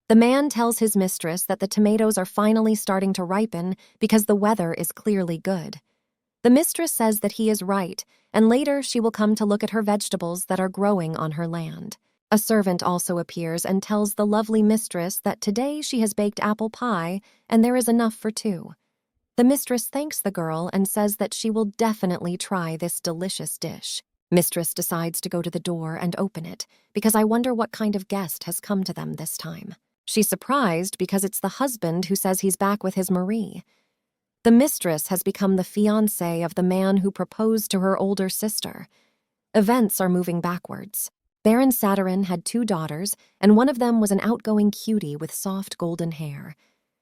The man tells his mistress that the tomatoes are finally starting to ripen because the weather is clearly good. The mistress says that he is right, and later she will come to look at her vegetables that are growing on her land. A servant also appears and tells the lovely mistress that today she has baked apple pie and there is enough for two. The mistress thanks the girl and says that she will definitely try this delicious dish. Mistress decides to go to the door and open it, because I wonder what kind of guest has come to them this time. She's surprised because it's the husband who says he's back with his Marie. The mistress has become the fiancé of the man who proposed to her older sister. Events are moving backwards. Baron Saturn had 2 daughters, and one of them was an outgoing cutie with soft golden hair.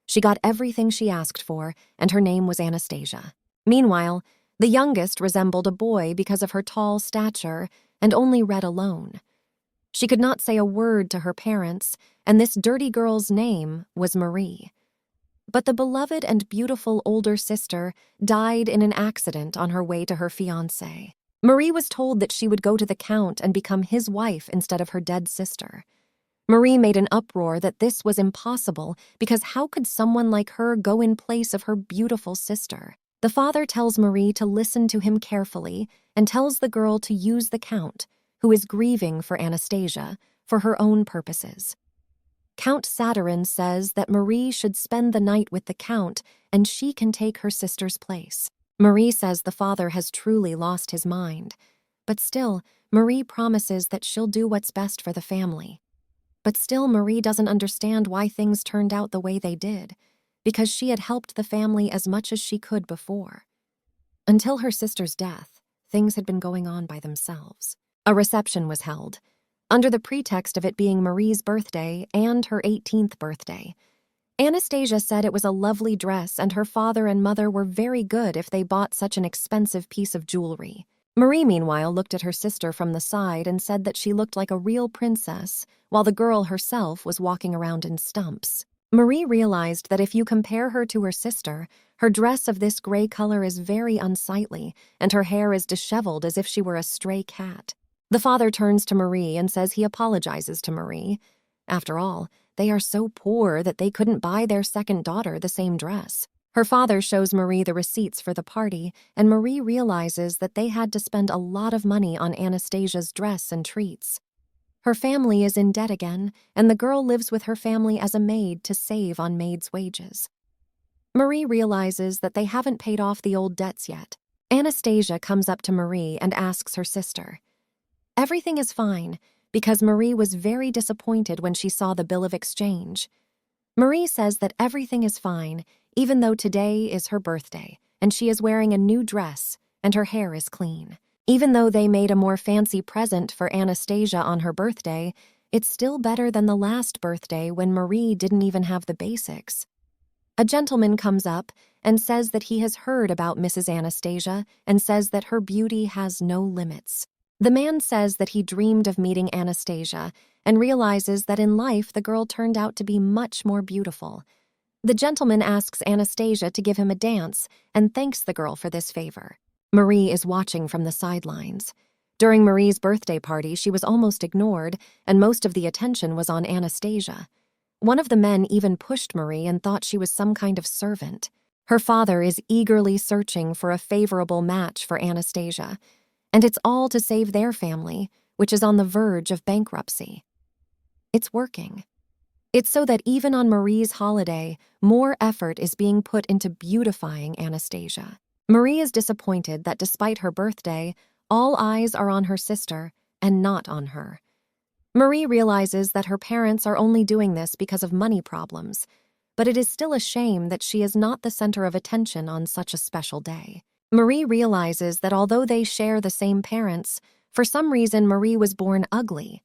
She got everything she asked for, and her name was Anastasia. Meanwhile, the youngest resembled a boy because of her tall stature and only read alone. She could not say a word to her parents, and this dirty girl's name was Marie. But the beloved and beautiful older sister died in an accident on her way to her fiancé. Marie was told that she would go to the Count and become his wife instead of her dead sister. Marie made an uproar that this was impossible because how could someone like her go in place of her beautiful sister? The father tells Marie to listen to him carefully and tells the girl to use the Count, who is grieving for Anastasia, for her own purposes. Count Saturn says that Marie should spend the night with the Count and she can take her sister's place. Marie says the father has truly lost his mind, but still, Marie promises that she'll do what's best for the family. But still, Marie doesn't understand why things turned out the way they did, because she had helped the family as much as she could before. Until her sister's death, things had been going on by themselves. A reception was held, under the pretext of it being Marie's birthday and her 18th birthday. Anastasia said it was a lovely dress and her father and mother were very good if they bought such an expensive piece of jewelry. Marie, meanwhile, looked at her sister from the side and said that she looked like a real princess, while the girl herself was walking around in stumps. Marie realized that if you compare her to her sister, her dress of this gray color is very unsightly, and her hair is disheveled as if she were a stray cat. The father turns to Marie and says he apologizes to Marie. After all, they are so poor that they couldn't buy their second daughter the same dress. Her father shows Marie the receipts for the party, and Marie realizes that they had to spend a lot of money on Anastasia's dress and treats. Her family is in debt again, and the girl lives with her family as a maid to save on maids' wages. Marie realizes that they haven't paid off the old debts yet. Anastasia comes up to Marie and asks her sister. Everything is fine, because Marie was very disappointed when she saw the bill of exchange. Marie says that everything is fine, even though today is her birthday, and she is wearing a new dress, and her hair is clean. Even though they made a more fancy present for Anastasia on her birthday, it's still better than the last birthday when Marie didn't even have the basics. A gentleman comes up and says that he has heard about Mrs. Anastasia and says that her beauty has no limits. The man says that he dreamed of meeting Anastasia and realizes that in life the girl turned out to be much more beautiful. The gentleman asks Anastasia to give him a dance and thanks the girl for this favor. Marie is watching from the sidelines. During Marie's birthday party, she was almost ignored, and most of the attention was on Anastasia. One of the men even pushed Marie and thought she was some kind of servant. Her father is eagerly searching for a favorable match for Anastasia, and it's all to save their family, which is on the verge of bankruptcy. It's working. It's so that even on Marie's holiday, more effort is being put into beautifying Anastasia. Marie is disappointed that despite her birthday, all eyes are on her sister and not on her. Marie realizes that her parents are only doing this because of money problems, but it is still a shame that she is not the center of attention on such a special day. Marie realizes that although they share the same parents, for some reason Marie was born ugly.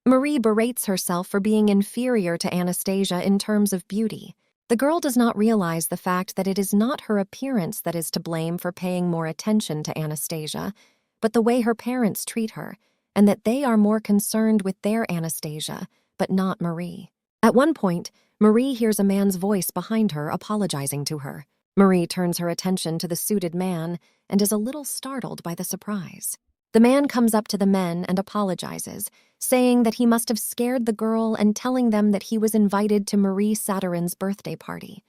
Marie berates herself for being inferior to Anastasia in terms of beauty. The girl does not realize the fact that it is not her appearance that is to blame for paying more attention to Anastasia, but the way her parents treat her, and that they are more concerned with their Anastasia, but not Marie. At one point, Marie hears a man's voice behind her apologizing to her. Marie turns her attention to the suited man and is a little startled by the surprise. The man comes up to the men and apologizes, saying that he must have scared the girl and telling them that he was invited to Marie Saturin's birthday party.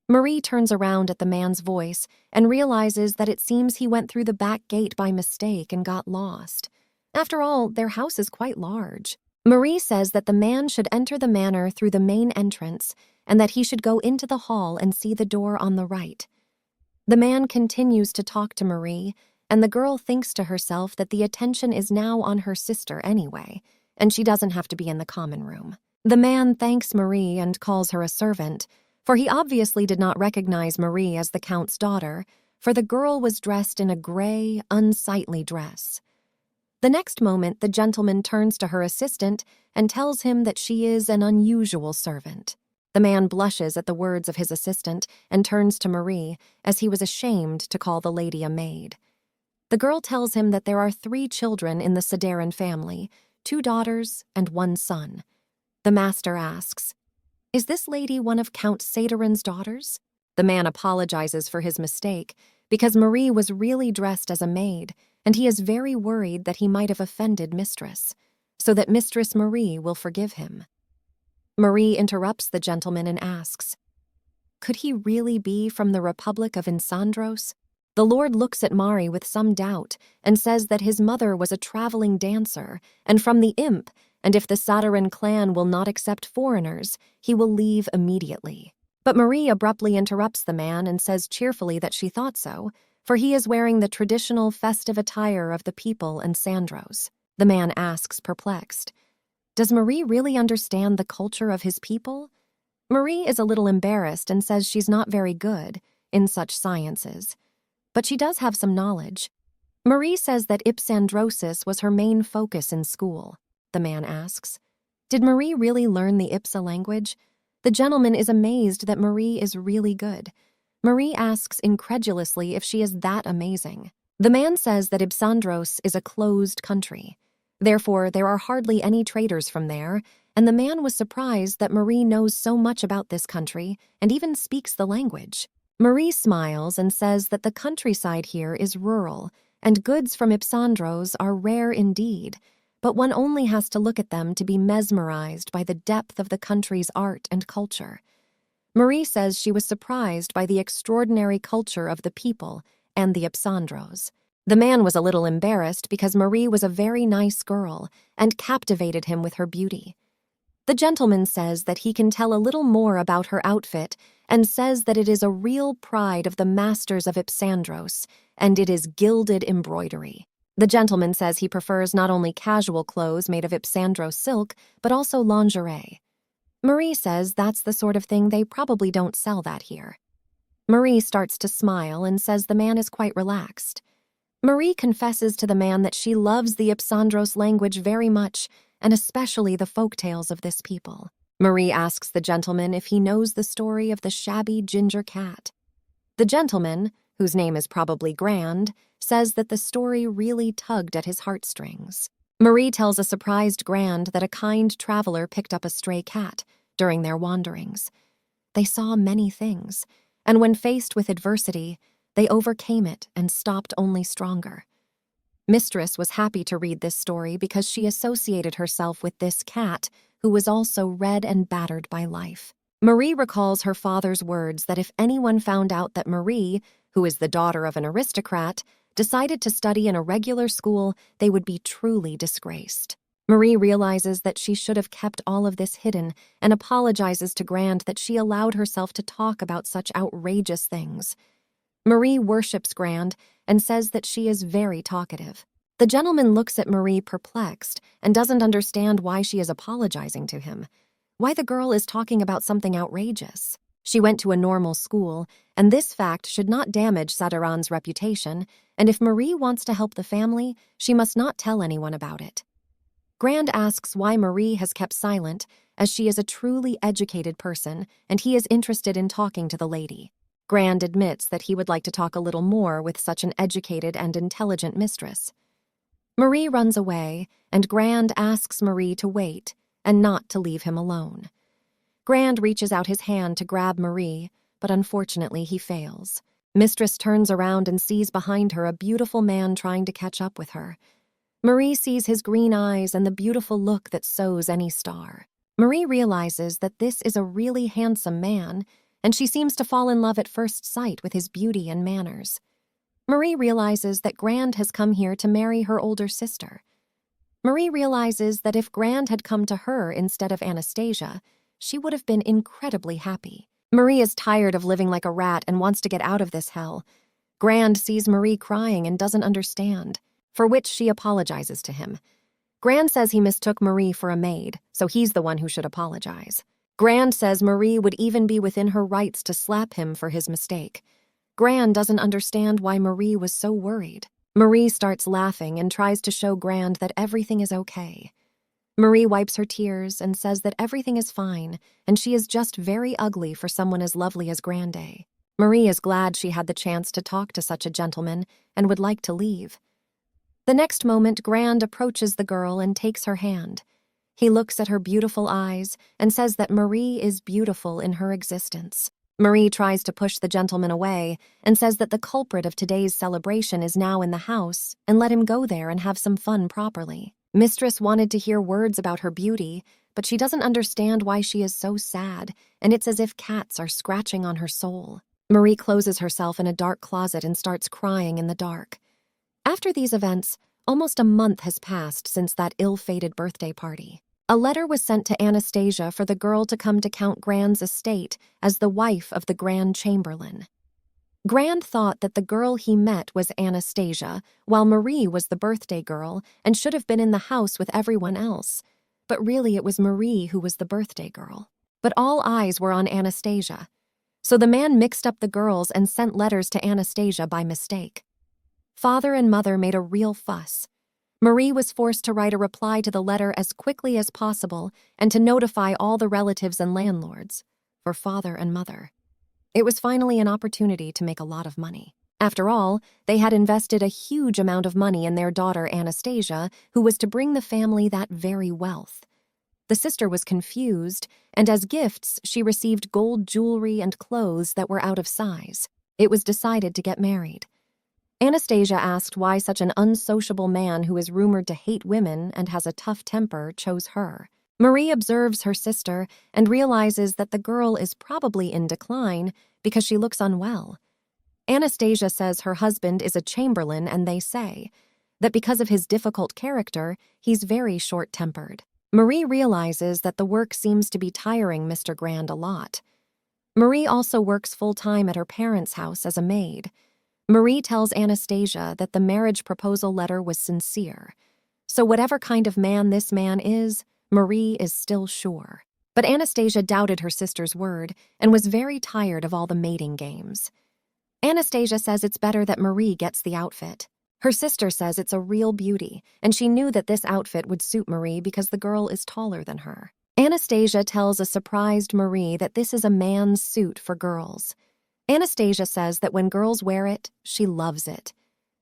Marie turns around at the man's voice and realizes that it seems he went through the back gate by mistake and got lost. After all, their house is quite large. Marie says that the man should enter the manor through the main entrance and that he should go into the hall and see the door on the right. The man continues to talk to Marie, and the girl thinks to herself that the attention is now on her sister anyway, and she doesn't have to be in the common room. The man thanks Marie and calls her a servant, for he obviously did not recognize Marie as the Count's daughter, for the girl was dressed in a gray, unsightly dress. The next moment, the gentleman turns to her assistant and tells him that she is an unusual servant. The man blushes at the words of his assistant and turns to Marie, as he was ashamed to call the lady a maid. The girl tells him that there are 3 children in the Sadarin family, 2 daughters and 1 son. The master asks, "Is this lady one of Count Sadarin's daughters?" The man apologizes for his mistake, because Marie was really dressed as a maid, and he is very worried that he might have offended Mistress, so that Mistress Marie will forgive him. Marie interrupts the gentleman and asks, "Could he really be from the Republic of Insandros?" The Lord looks at Mari with some doubt and says that his mother was a traveling dancer and from the imp, and if the Sadarin clan will not accept foreigners, he will leave immediately. But Marie abruptly interrupts the man and says cheerfully that she thought so, for he is wearing the traditional festive attire of the people in Sandros. The man asks, perplexed, "Does Marie really understand the culture of his people?" Marie is a little embarrassed and says she's not very good in such sciences, but she does have some knowledge. Marie says that Ipsandrosis was her main focus in school. The man asks, "Did Marie really learn the Ipsa language?" The gentleman is amazed that Marie is really good. Marie asks incredulously if she is that amazing. The man says that Ipsandros is a closed country. Therefore, there are hardly any traders from there, and the man was surprised that Marie knows so much about this country and even speaks the language. Marie smiles and says that the countryside here is rural, and goods from Ipsandros are rare indeed, but one only has to look at them to be mesmerized by the depth of the country's art and culture. Marie says she was surprised by the extraordinary culture of the people and the Ipsandros. The man was a little embarrassed because Marie was a very nice girl and captivated him with her beauty. The gentleman says that he can tell a little more about her outfit and says that it is a real pride of the masters of Ipsandros, and it is gilded embroidery. The gentleman says he prefers not only casual clothes made of Ipsandros silk, but also lingerie. Marie says that's the sort of thing they probably don't sell that here. Marie starts to smile and says the man is quite relaxed. Marie confesses to the man that she loves the Ipsandros language very much, and especially the folk tales of this people. Marie asks the gentleman if he knows the story of the shabby ginger cat. The gentleman, whose name is probably Grand, says that the story really tugged at his heartstrings. Marie tells a surprised Grand that a kind traveler picked up a stray cat during their wanderings. They saw many things, and when faced with adversity, they overcame it and stopped only stronger. Mistress was happy to read this story because she associated herself with this cat, who was also red and battered by life. Marie recalls her father's words that if anyone found out that Marie, who is the daughter of an aristocrat, decided to study in a regular school, they would be truly disgraced. Marie realizes that she should have kept all of this hidden and apologizes to Grand that she allowed herself to talk about such outrageous things. Marie worships Grand and says that she is very talkative. The gentleman looks at Marie perplexed and doesn't understand why she is apologizing to him, why the girl is talking about something outrageous. She went to a normal school, and this fact should not damage Sadaran's reputation, and if Marie wants to help the family, she must not tell anyone about it. Grand asks why Marie has kept silent, as she is a truly educated person, and he is interested in talking to the lady. Grand admits that he would like to talk a little more with such an educated and intelligent mistress. Marie runs away, and Grand asks Marie to wait and not to leave him alone. Grand reaches out his hand to grab Marie, but unfortunately he fails. Mistress turns around and sees behind her a beautiful man trying to catch up with her. Marie sees his green eyes and the beautiful look that sows any star. Marie realizes that this is a really handsome man, and she seems to fall in love at first sight with his beauty and manners. Marie realizes that Grand has come here to marry her older sister. Marie realizes that if Grand had come to her instead of Anastasia, she would have been incredibly happy. Marie is tired of living like a rat and wants to get out of this hell. Grand sees Marie crying and doesn't understand, for which she apologizes to him. Grand says he mistook Marie for a maid, so he's the one who should apologize. Grand says Marie would even be within her rights to slap him for his mistake. Grand doesn't understand why Marie was so worried. Marie starts laughing and tries to show Grand that everything is okay. Marie wipes her tears and says that everything is fine, and she is just very ugly for someone as lovely as Grande. Marie is glad she had the chance to talk to such a gentleman and would like to leave. The next moment, Grand approaches the girl and takes her hand. He looks at her beautiful eyes and says that Marie is beautiful in her existence. Marie tries to push the gentleman away and says that the culprit of today's celebration is now in the house and let him go there and have some fun properly. Mistress wanted to hear words about her beauty, but she doesn't understand why she is so sad, and it's as if cats are scratching on her soul. Marie closes herself in a dark closet and starts crying in the dark. After these events, almost a month has passed since that ill-fated birthday party. A letter was sent to Anastasia for the girl to come to Count Grand's estate as the wife of the Grand Chamberlain. Grand thought that the girl he met was Anastasia, while Marie was the birthday girl and should have been in the house with everyone else. But really it was Marie who was the birthday girl. But all eyes were on Anastasia. So the man mixed up the girls and sent letters to Anastasia by mistake. Father and mother made a real fuss. Marie was forced to write a reply to the letter as quickly as possible and to notify all the relatives and landlords, for father and mother. It was finally an opportunity to make a lot of money. After all, they had invested a huge amount of money in their daughter Anastasia, who was to bring the family that very wealth. The sister was confused, and as gifts she received gold jewelry and clothes that were out of size. It was decided to get married. Anastasia asked why such an unsociable man who is rumored to hate women and has a tough temper chose her. Marie observes her sister and realizes that the girl is probably in decline because she looks unwell. Anastasia says her husband is a chamberlain, and they say that because of his difficult character, he's very short-tempered. Marie realizes that the work seems to be tiring Mr. Grand a lot. Marie also works full-time at her parents' house as a maid. Marie tells Anastasia that the marriage proposal letter was sincere. So whatever kind of man this man is, Marie is still sure. But Anastasia doubted her sister's word and was very tired of all the mating games. Anastasia says it's better that Marie gets the outfit. Her sister says it's a real beauty, and she knew that this outfit would suit Marie because the girl is taller than her. Anastasia tells a surprised Marie that this is a man's suit for girls. Anastasia says that when girls wear it, she loves it.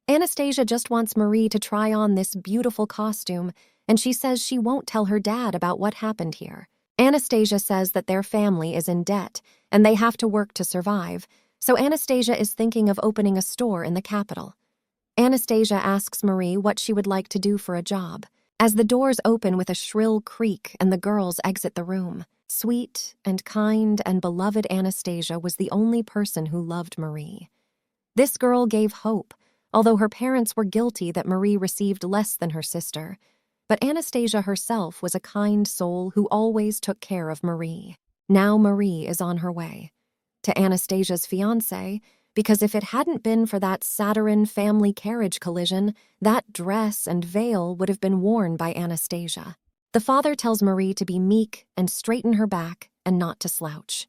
Anastasia just wants Marie to try on this beautiful costume, and she says she won't tell her dad about what happened here. Anastasia says that their family is in debt, and they have to work to survive, so Anastasia is thinking of opening a store in the capital. Anastasia asks Marie what she would like to do for a job. As the doors open with a shrill creak and the girls exit the room, sweet and kind and beloved Anastasia was the only person who loved Marie. This girl gave hope, although her parents were guilty that Marie received less than her sister. But Anastasia herself was a kind soul who always took care of Marie. Now Marie is on her way to Anastasia's fiancé, because if it hadn't been for that saturn family carriage collision, that dress and veil would have been worn by Anastasia. The father tells Marie to be meek and straighten her back and not to slouch.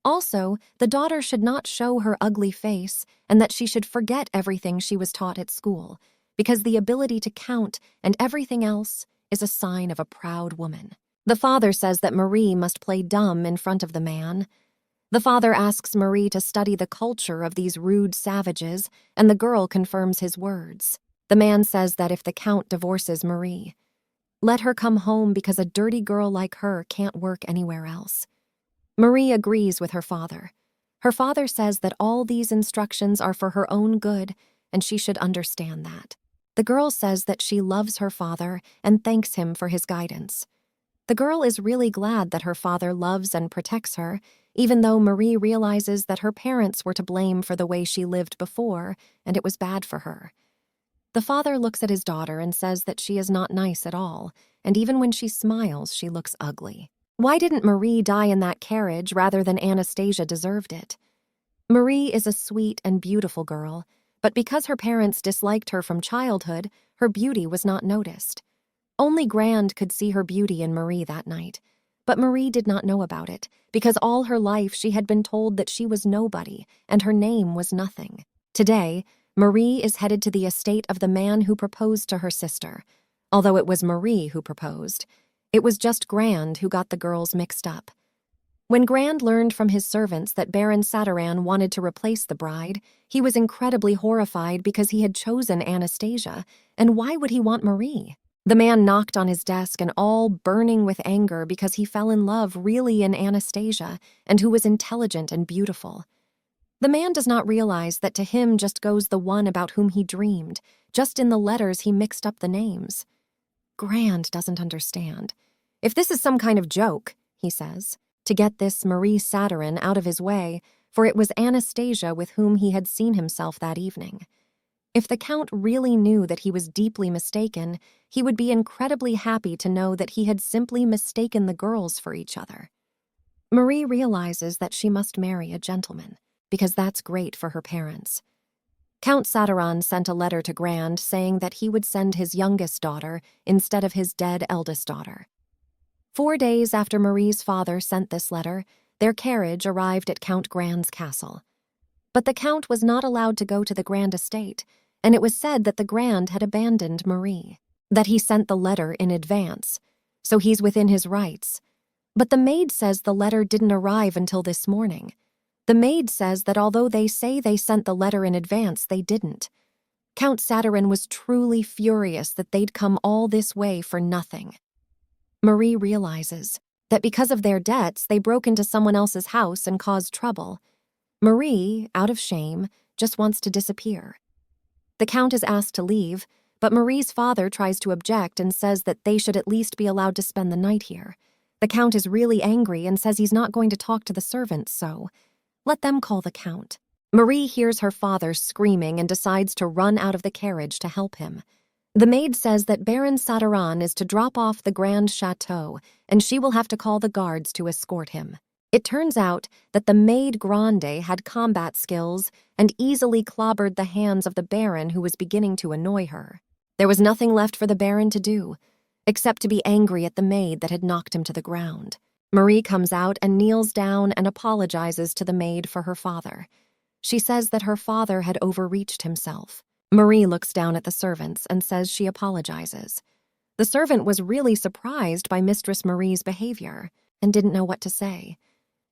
Also, the daughter should not show her ugly face and that she should forget everything she was taught at school, because the ability to count and everything else is a sign of a proud woman. The father says that Marie must play dumb in front of the man. The father asks Marie to study the culture of these rude savages, and the girl confirms his words. The man says that if the count divorces Marie, let her come home because a dirty girl like her can't work anywhere else. Marie agrees with her father. Her father says that all these instructions are for her own good, and she should understand that. The girl says that she loves her father and thanks him for his guidance. The girl is really glad that her father loves and protects her, even though Marie realizes that her parents were to blame for the way she lived before, and it was bad for her. The father looks at his daughter and says that she is not nice at all, and even when she smiles, she looks ugly. Why didn't Marie die in that carriage rather than Anastasia deserved it? Marie is a sweet and beautiful girl, but because her parents disliked her from childhood, her beauty was not noticed. Only Grand could see her beauty in Marie that night, but Marie did not know about it, because all her life she had been told that she was nobody and her name was nothing. Today, Marie is headed to the estate of the man who proposed to her sister. Although it was Marie who proposed, it was just Grand who got the girls mixed up. When Grand learned from his servants that Baron Sataran wanted to replace the bride, he was incredibly horrified because he had chosen Anastasia, and why would he want Marie? The man knocked on his desk and all burning with anger because he fell in love really in Anastasia and who was intelligent and beautiful. The man does not realize that to him just goes the one about whom he dreamed. Just in the letters he mixed up the names. Grand doesn't understand. If this is some kind of joke, he says, to get this Marie Sataran out of his way, for it was Anastasia with whom he had seen himself that evening. If the Count really knew that he was deeply mistaken, he would be incredibly happy to know that he had simply mistaken the girls for each other. Marie realizes that she must marry a gentleman, because that's great for her parents. Count Sataran sent a letter to Grand saying that he would send his youngest daughter instead of his dead eldest daughter. 4 days after Marie's father sent this letter, their carriage arrived at Count Grand's castle. But the Count was not allowed to go to the Grand estate, and it was said that the Grand had abandoned Marie, that he sent the letter in advance, so he's within his rights. But the maid says the letter didn't arrive until this morning. The maid says that although they say they sent the letter in advance, they didn't. Count Sataran was truly furious that they'd come all this way for nothing. Marie realizes that because of their debts, they broke into someone else's house and caused trouble. Marie, out of shame, just wants to disappear. The Count is asked to leave, but Marie's father tries to object and says that they should at least be allowed to spend the night here. The Count is really angry and says he's not going to talk to the servants, so let them call the Count. Marie hears her father screaming and decides to run out of the carriage to help him. The maid says that Baron Sataran is to drop off the Grand Chateau, and she will have to call the guards to escort him. It turns out that the maid Grande had combat skills and easily clobbered the hands of the Baron, who was beginning to annoy her. There was nothing left for the Baron to do, except to be angry at the maid that had knocked him to the ground. Marie comes out and kneels down and apologizes to the maid for her father. She says that her father had overreached himself. Marie looks down at the servants and says she apologizes. The servant was really surprised by Mistress Marie's behavior and didn't know what to say.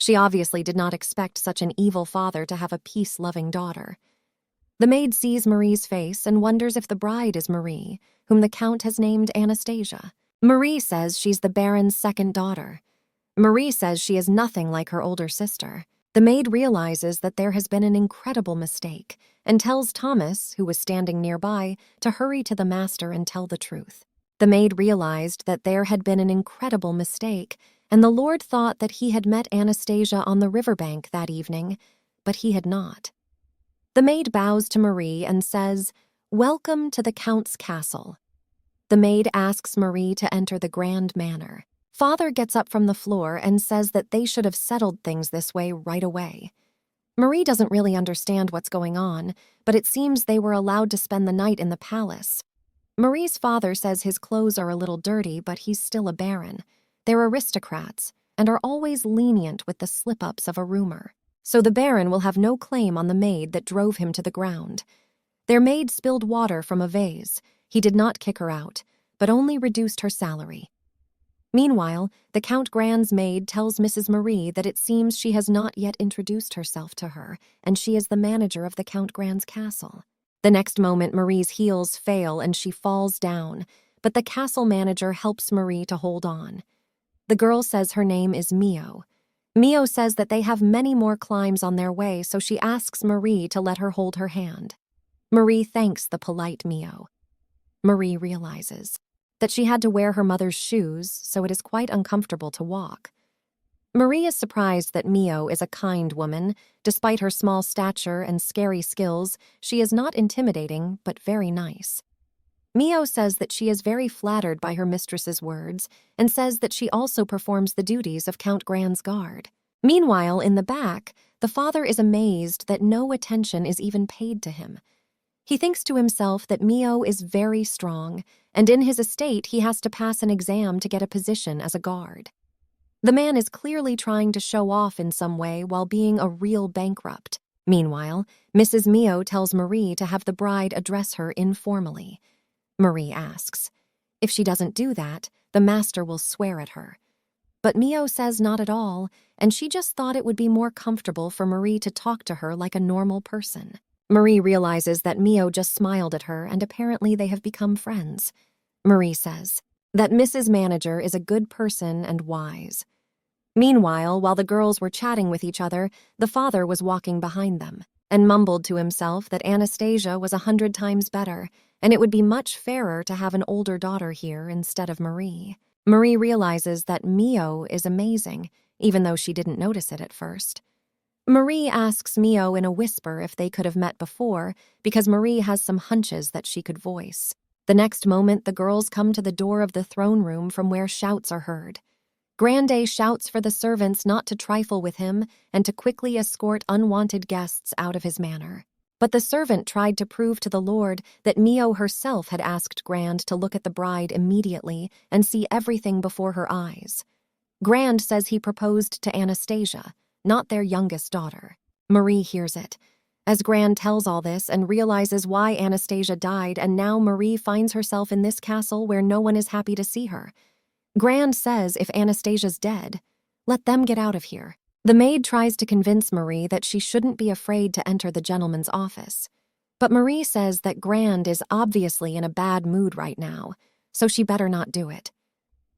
She obviously did not expect such an evil father to have a peace-loving daughter. The maid sees Marie's face and wonders if the bride is Marie, whom the Count has named Anastasia. Marie says she's the Baron's second daughter. Marie says she is nothing like her older sister. The maid realizes that there has been an incredible mistake and tells Thomas, who was standing nearby, to hurry to the master and tell the truth. The maid realized that there had been an incredible mistake, and the Lord thought that he had met Anastasia on the riverbank that evening, but he had not. The maid bows to Marie and says, "Welcome to the Count's castle." The maid asks Marie to enter the grand manor. Father gets up from the floor and says that they should have settled things this way right away. Marie doesn't really understand what's going on, but it seems they were allowed to spend the night in the palace. Marie's father says his clothes are a little dirty, but he's still a baron. They're aristocrats and are always lenient with the slip-ups of a rumor. So the baron will have no claim on the maid that drove him to the ground. Their maid spilled water from a vase. He did not kick her out, but only reduced her salary. Meanwhile, the Count Grand's maid tells Mrs. Marie that it seems she has not yet introduced herself to her, and she is the manager of the Count Grand's castle. The next moment, Marie's heels fail and she falls down, but the castle manager helps Marie to hold on. The girl says her name is Mio. Mio says that they have many more climbs on their way, so she asks Marie to let her hold her hand. Marie thanks the polite Mio. Marie realizes that she had to wear her mother's shoes, so it is quite uncomfortable to walk. Marie is surprised that Mio is a kind woman. Despite her small stature and scary skills, she is not intimidating, but very nice. Mio says that she is very flattered by her mistress's words and says that she also performs the duties of Count Grand's guard. Meanwhile, in the back, the father is amazed that no attention is even paid to him. He thinks to himself that Mio is very strong, and in his estate he has to pass an exam to get a position as a guard. The man is clearly trying to show off in some way while being a real bankrupt. Meanwhile, Mrs. Mio tells Marie to have the bride address her informally. Marie asks. If she doesn't do that, the master will swear at her. But Mio says not at all, and she just thought it would be more comfortable for Marie to talk to her like a normal person. Marie realizes that Mio just smiled at her and apparently they have become friends. Marie says that Mrs. Manager is a good person and wise. Meanwhile, while the girls were chatting with each other, the father was walking behind them and mumbled to himself that Anastasia was 100 times better, and it would be much fairer to have an older daughter here instead of Marie. Marie realizes that Mio is amazing, even though she didn't notice it at first. Marie asks Mio in a whisper if they could have met before, because Marie has some hunches that she could voice. The next moment, the girls come to the door of the throne room from where shouts are heard. Grande shouts for the servants not to trifle with him and to quickly escort unwanted guests out of his manor. But the servant tried to prove to the lord that Mio herself had asked Grand to look at the bride immediately and see everything before her eyes. Grand says he proposed to Anastasia, not their youngest daughter. Marie hears it. As Grand tells all this and realizes why Anastasia died, and now Marie finds herself in this castle where no one is happy to see her. Grand says if Anastasia's dead, let them get out of here. The maid tries to convince Marie that she shouldn't be afraid to enter the gentleman's office. But Marie says that Grand is obviously in a bad mood right now, so she better not do it.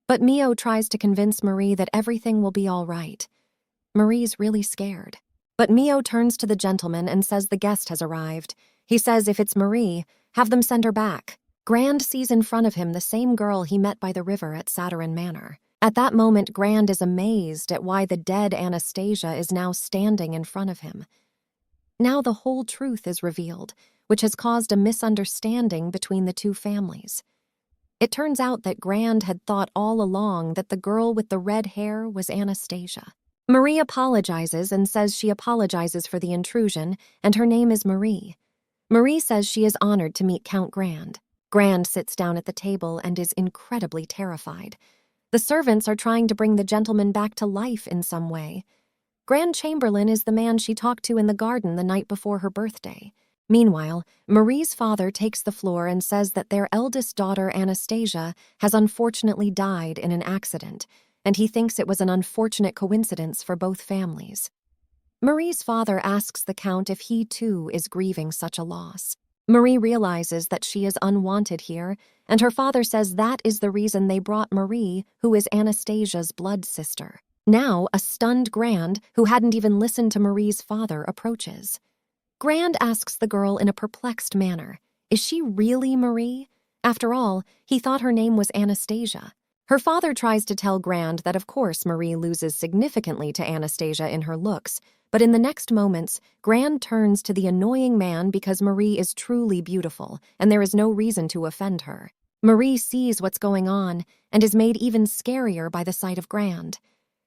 But Mio tries to convince Marie that everything will be all right. Marie's really scared. But Mio turns to the gentleman and says the guest has arrived. He says if it's Marie, have them send her back. Grand sees in front of him the same girl he met by the river at Saturn Manor. At that moment, Grand is amazed at why the dead Anastasia is now standing in front of him. Now the whole truth is revealed, which has caused a misunderstanding between the two families. It turns out that Grand had thought all along that the girl with the red hair was Anastasia. Marie apologizes and says she apologizes for the intrusion, and her name is Marie. Marie says she is honored to meet Count Grand. Grand sits down at the table and is incredibly terrified. The servants are trying to bring the gentleman back to life in some way. Grand Chamberlain is the man she talked to in the garden the night before her birthday. Meanwhile, Marie's father takes the floor and says that their eldest daughter, Anastasia, has unfortunately died in an accident, and he thinks it was an unfortunate coincidence for both families. Marie's father asks the Count if he too is grieving such a loss. Marie realizes that she is unwanted here, and her father says that is the reason they brought Marie, who is Anastasia's blood sister. Now, a stunned Grand, who hadn't even listened to Marie's father, approaches. Grand asks the girl in a perplexed manner, is she really Marie? After all, he thought her name was Anastasia. Her father tries to tell Grand that of course Marie loses significantly to Anastasia in her looks, but in the next moments, Grand turns to the annoying man because Marie is truly beautiful, and there is no reason to offend her. Marie sees what's going on, and is made even scarier by the sight of Grand.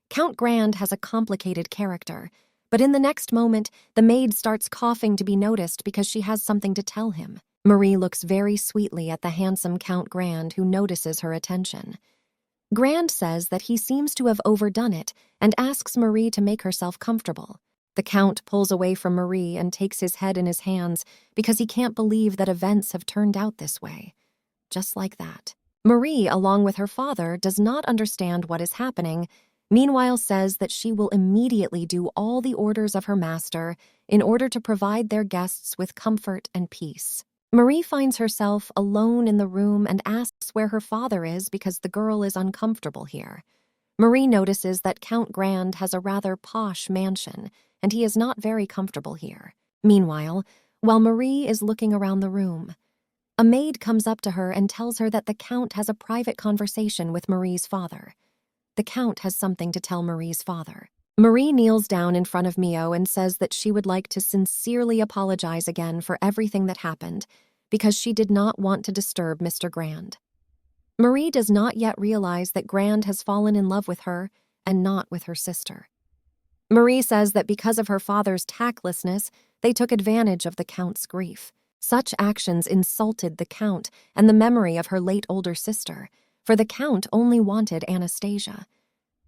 Count Grand has a complicated character, but in the next moment, the maid starts coughing to be noticed because she has something to tell him. Marie looks very sweetly at the handsome Count Grand, who notices her attention. Grand says that he seems to have overdone it and asks Marie to make herself comfortable. The Count pulls away from Marie and takes his head in his hands because he can't believe that events have turned out this way. Just like that. Marie, along with her father, does not understand what is happening, meanwhile says that she will immediately do all the orders of her master in order to provide their guests with comfort and peace. Marie finds herself alone in the room and asks where her father is because the girl is uncomfortable here. Marie notices that Count Grand has a rather posh mansion, and he is not very comfortable here. Meanwhile, while Marie is looking around the room, a maid comes up to her and tells her that the Count has a private conversation with Marie's father. The Count has something to tell Marie's father. Marie kneels down in front of Mio and says that she would like to sincerely apologize again for everything that happened because she did not want to disturb Mr. Grand. Marie does not yet realize that Grand has fallen in love with her and not with her sister. Marie says that because of her father's tactlessness, they took advantage of the Count's grief. Such actions insulted the Count and the memory of her late older sister, for the Count only wanted Anastasia.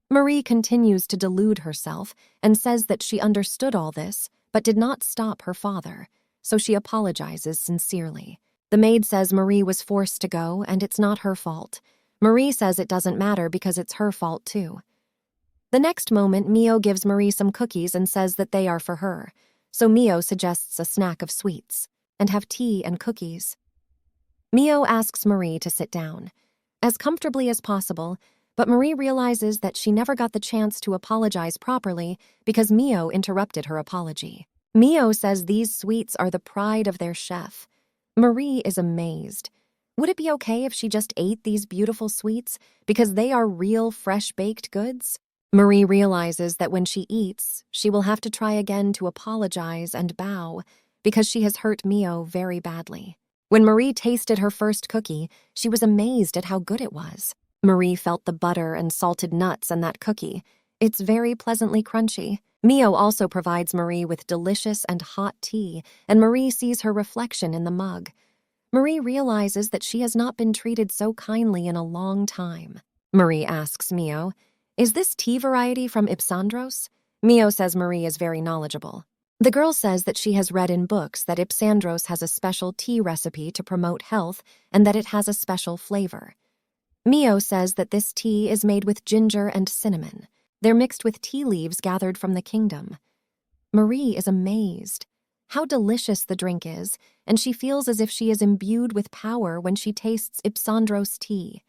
Marie continues to delude herself and says that she understood all this, but did not stop her father, so she apologizes sincerely. The maid says Marie was forced to go and it's not her fault. Marie says it doesn't matter because it's her fault too. The next moment, Mio gives Marie some cookies and says that they are for her, so Mio suggests a snack of sweets and have tea and cookies. Mio asks Marie to sit down, as comfortably as possible, but Marie realizes that she never got the chance to apologize properly because Mio interrupted her apology. Mio says these sweets are the pride of their chef. Marie is amazed. Would it be okay if she just ate these beautiful sweets because they are real fresh-baked goods? Marie realizes that when she eats, she will have to try again to apologize and bow because she has hurt Mio very badly. When Marie tasted her first cookie, she was amazed at how good it was. Marie felt the butter and salted nuts in that cookie. It's very pleasantly crunchy. Mio also provides Marie with delicious and hot tea, and Marie sees her reflection in the mug. Marie realizes that she has not been treated so kindly in a long time. Marie asks Mio, "Is this tea variety from Ipsandros?" Mio says Marie is very knowledgeable. The girl says that she has read in books that Ipsandros has a special tea recipe to promote health and that it has a special flavor. Mio says that this tea is made with ginger and cinnamon. They're mixed with tea leaves gathered from the kingdom. Marie is amazed. How delicious the drink is, and she feels as if she is imbued with power when she tastes Ipsandros tea.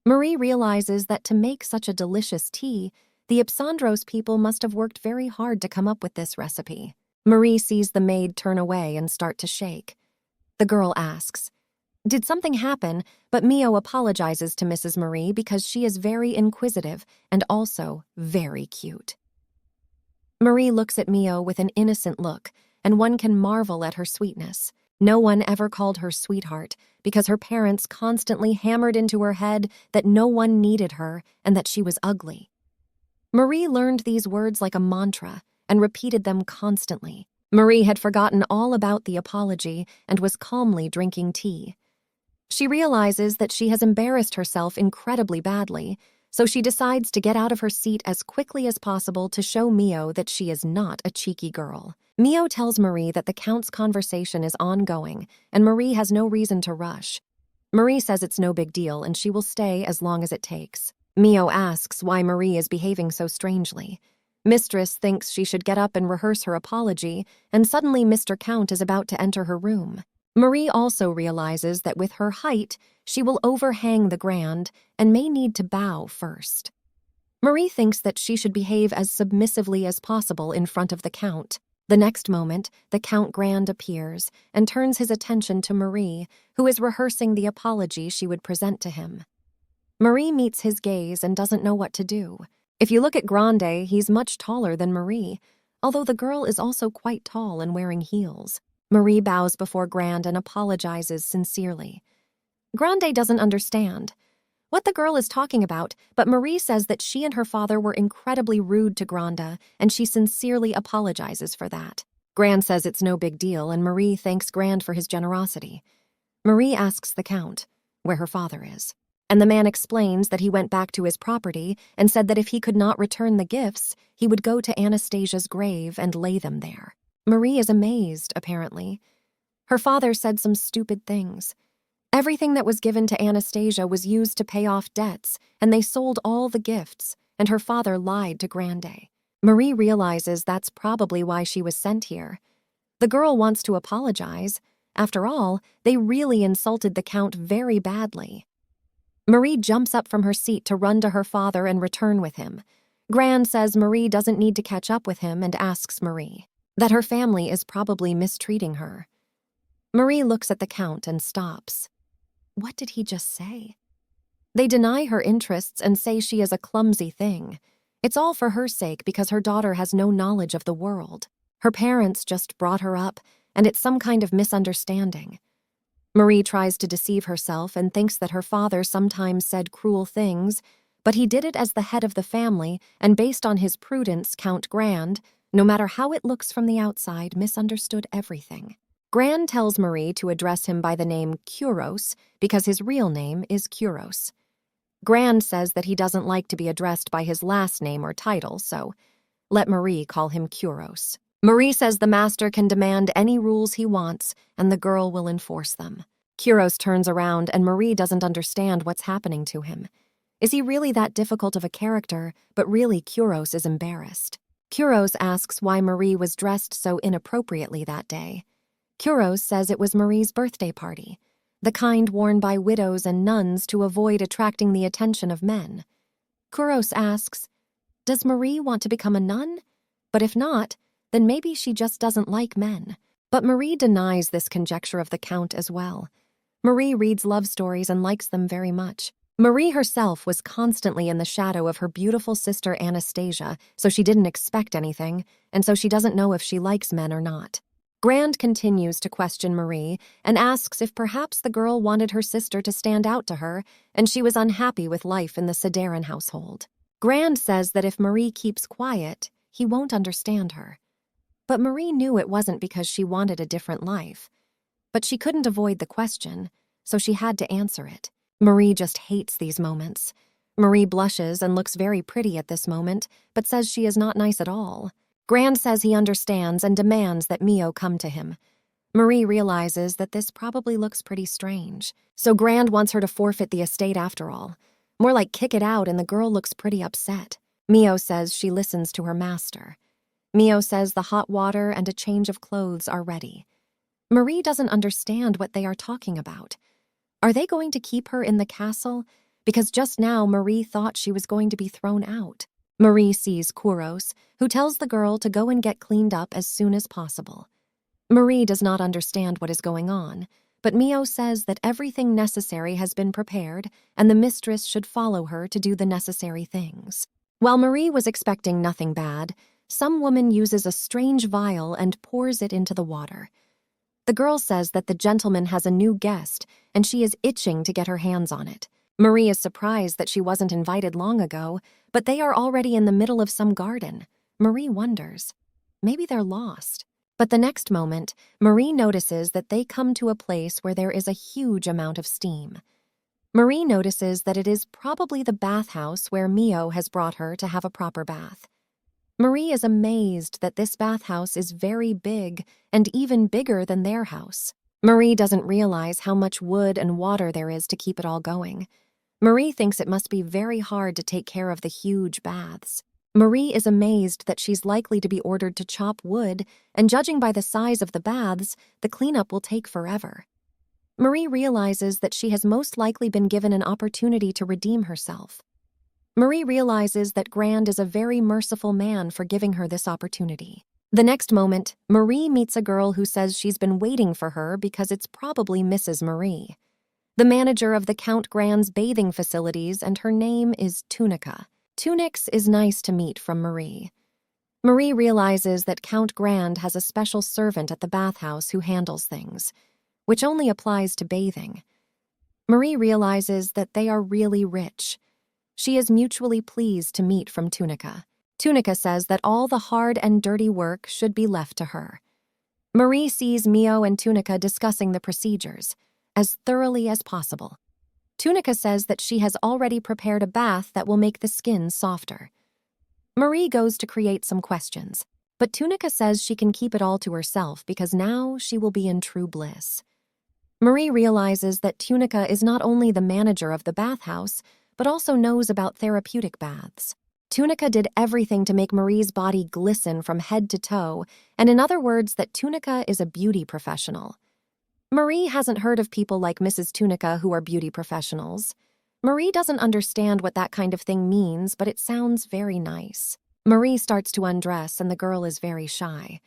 Marie realizes that to make such a delicious tea, the Ipsandros people must have worked very hard to come up with this recipe. Marie sees the maid turn away and start to shake. The girl asks, "Did something happen?" But Mio apologizes to Mrs. Marie because she is very inquisitive and also very cute. Marie looks at Mio with an innocent look, and one can marvel at her sweetness. No one ever called her sweetheart because her parents constantly hammered into her head that no one needed her and that she was ugly. Marie learned these words like a mantra and repeated them constantly. Marie had forgotten all about the apology and was calmly drinking tea. She realizes that she has embarrassed herself incredibly badly, so she decides to get out of her seat as quickly as possible to show Mio that she is not a cheeky girl. Mio tells Marie that the Count's conversation is ongoing, and Marie has no reason to rush. Marie says it's no big deal and she will stay as long as it takes. Mio asks why Marie is behaving so strangely. Mistress thinks she should get up and rehearse her apology, and suddenly Mr. Count is about to enter her room. Marie also realizes that with her height, she will overhang the Grand and may need to bow first. Marie thinks that she should behave as submissively as possible in front of the Count. The next moment, the Count Grand appears and turns his attention to Marie, who is rehearsing the apology she would present to him. Marie meets his gaze and doesn't know what to do. If you look at Grande, he's much taller than Marie, although the girl is also quite tall and wearing heels. Marie bows before Grand and apologizes sincerely. Grande doesn't understand what the girl is talking about, but Marie says that she and her father were incredibly rude to Grande, and she sincerely apologizes for that. Grand says it's no big deal, and Marie thanks Grand for his generosity. Marie asks the Count where her father is, and the man explains that he went back to his property and said that if he could not return the gifts, he would go to Anastasia's grave and lay them there. Marie is amazed, apparently. Her father said some stupid things. Everything that was given to Anastasia was used to pay off debts, and they sold all the gifts, and her father lied to Grande. Marie realizes that's probably why she was sent here. The girl wants to apologize. After all, they really insulted the Count very badly. Marie jumps up from her seat to run to her father and return with him. Gran says Marie doesn't need to catch up with him and asks Marie that her family is probably mistreating her. Marie looks at the Count and stops. What did he just say? They deny her interests and say she is a clumsy thing. It's all for her sake because her daughter has no knowledge of the world. Her parents just brought her up, and it's some kind of misunderstanding. Marie tries to deceive herself and thinks that her father sometimes said cruel things, but he did it as the head of the family, and based on his prudence, Count Grand, no matter how it looks from the outside, misunderstood everything. Grand tells Marie to address him by the name Kuros because his real name is Kuros. Grand says that he doesn't like to be addressed by his last name or title, so let Marie call him Kuros. Marie says the master can demand any rules he wants, and the girl will enforce them. Kuros turns around, and Marie doesn't understand what's happening to him. Is he really that difficult of a character, but really Kuros is embarrassed. Kuros asks why Marie was dressed so inappropriately that day. Kuros says it was Marie's birthday party, the kind worn by widows and nuns to avoid attracting the attention of men. Kuros asks, does Marie want to become a nun? But if not, then maybe she just doesn't like men. But Marie denies this conjecture of the Count as well. Marie reads love stories and likes them very much. Marie herself was constantly in the shadow of her beautiful sister Anastasia, so she didn't expect anything, and so she doesn't know if she likes men or not. Grand continues to question Marie and asks if perhaps the girl wanted her sister to stand out to her and she was unhappy with life in the Sedarin household. Grand says that if Marie keeps quiet, he won't understand her. But Marie knew it wasn't because she wanted a different life. But she couldn't avoid the question, so she had to answer it. Marie just hates these moments. Marie blushes and looks very pretty at this moment, but says she is not nice at all. Grand says he understands and demands that Mio come to him. Marie realizes that this probably looks pretty strange, so Grand wants her to forfeit the estate after all. More like kick it out, and the girl looks pretty upset. Mio says she listens to her master. Mio says the hot water and a change of clothes are ready. Marie doesn't understand what they are talking about. Are they going to keep her in the castle? Because just now Marie thought she was going to be thrown out. Marie sees Kuros, who tells the girl to go and get cleaned up as soon as possible. Marie does not understand what is going on, but Mio says that everything necessary has been prepared and the mistress should follow her to do the necessary things. While Marie was expecting nothing bad, some woman uses a strange vial and pours it into the water. The girl says that the gentleman has a new guest and she is itching to get her hands on it. Marie is surprised that she wasn't invited long ago, but they are already in the middle of some garden. Marie wonders. Maybe they're lost. But the next moment, Marie notices that they come to a place where there is a huge amount of steam. Marie notices that it is probably the bathhouse where Mio has brought her to have a proper bath. Marie is amazed that this bathhouse is very big and even bigger than their house. Marie doesn't realize how much wood and water there is to keep it all going. Marie thinks it must be very hard to take care of the huge baths. Marie is amazed that she's likely to be ordered to chop wood, and judging by the size of the baths, the cleanup will take forever. Marie realizes that she has most likely been given an opportunity to redeem herself. Marie realizes that Grand is a very merciful man for giving her this opportunity. The next moment, Marie meets a girl who says she's been waiting for her because it's probably Mrs. Marie, the manager of the Count Grand's bathing facilities, and her name is Tunica. Tunix is nice to meet from Marie. Marie realizes that Count Grand has a special servant at the bathhouse who handles things, which only applies to bathing. Marie realizes that they are really rich. She is mutually pleased to meet from Tunica. Tunica says that all the hard and dirty work should be left to her. Marie sees Mio and Tunica discussing the procedures as thoroughly as possible. Tunica says that she has already prepared a bath that will make the skin softer. Marie goes to create some questions, but Tunica says she can keep it all to herself because now she will be in true bliss. Marie realizes that Tunica is not only the manager of the bathhouse, but also knows about therapeutic baths. Tunica did everything to make Marie's body glisten from head to toe, and in other words, that Tunica is a beauty professional. Marie hasn't heard of people like Mrs. Tunica who are beauty professionals. Marie doesn't understand what that kind of thing means, but it sounds very nice. Marie starts to undress and the girl is very shy.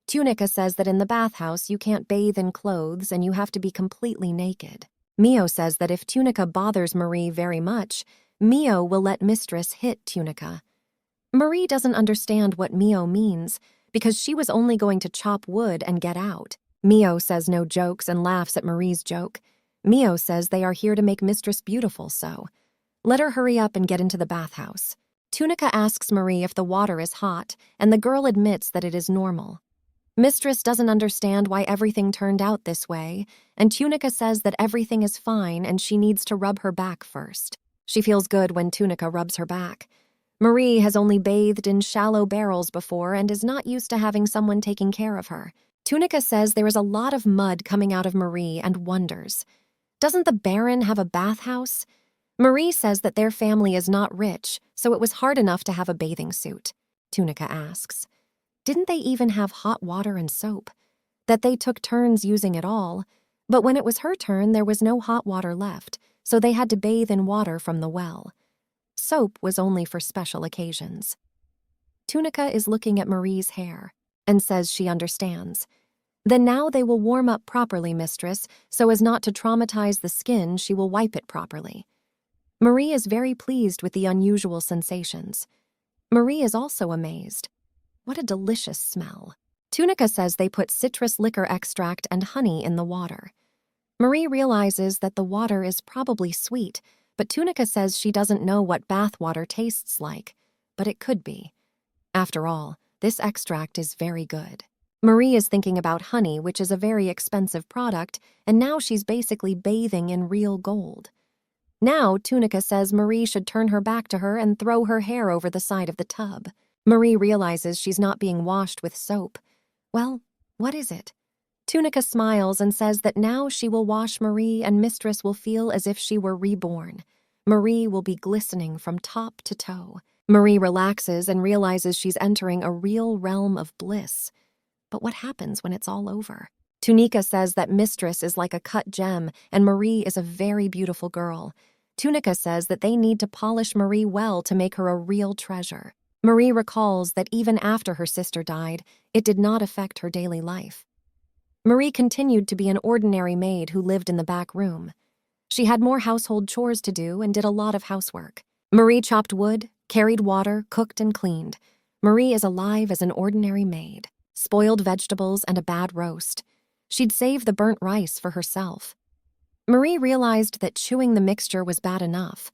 Tunica says that in the bathhouse you can't bathe in clothes and you have to be completely naked. Mio says that if Tunica bothers Marie very much, Mio will let Mistress hit Tunica. Marie doesn't understand what Mio means because she was only going to chop wood and get out. Mio says no jokes and laughs at Marie's joke. Mio says they are here to make Mistress beautiful, so let her hurry up and get into the bathhouse. Tunica asks Marie if the water is hot, and the girl admits that it is normal. Mistress doesn't understand why everything turned out this way, and Tunica says that everything is fine and she needs to rub her back first. She feels good when Tunica rubs her back. Marie has only bathed in shallow barrels before and is not used to having someone taking care of her. Tunica says there is a lot of mud coming out of Marie and wonders, doesn't the Baron have a bathhouse? Marie says that their family is not rich, so it was hard enough to have a bathing suit. Tunica asks, didn't they even have hot water and soap? That they took turns using it all, but when it was her turn there was no hot water left, so they had to bathe in water from the well. Soap was only for special occasions. Tunica is looking at Marie's hair and says she understands. Then now they will warm up properly, Mistress, so as not to traumatize the skin, she will wipe it properly. Marie is very pleased with the unusual sensations. Marie is also amazed. What a delicious smell. Tunica says they put citrus liquor extract and honey in the water. Marie realizes that the water is probably sweet, but Tunica says she doesn't know what bath water tastes like, but it could be. After all, this extract is very good. Marie is thinking about honey, which is a very expensive product, and now she's basically bathing in real gold. Now, Tunica says Marie should turn her back to her and throw her hair over the side of the tub. Marie realizes she's not being washed with soap. Well, what is it? Tunica smiles and says that now she will wash Marie and Mistress will feel as if she were reborn. Marie will be glistening from top to toe. Marie relaxes and realizes she's entering a real realm of bliss. But what happens when it's all over? Tunica says that Mistress is like a cut gem and Marie is a very beautiful girl. Tunica says that they need to polish Marie well to make her a real treasure. Marie recalls that even after her sister died, it did not affect her daily life. Marie continued to be an ordinary maid who lived in the back room. She had more household chores to do and did a lot of housework. Marie chopped wood, carried water, cooked and cleaned. Marie is alive as an ordinary maid. Spoiled vegetables and a bad roast. She'd save the burnt rice for herself. Marie realized that chewing the mixture was bad enough,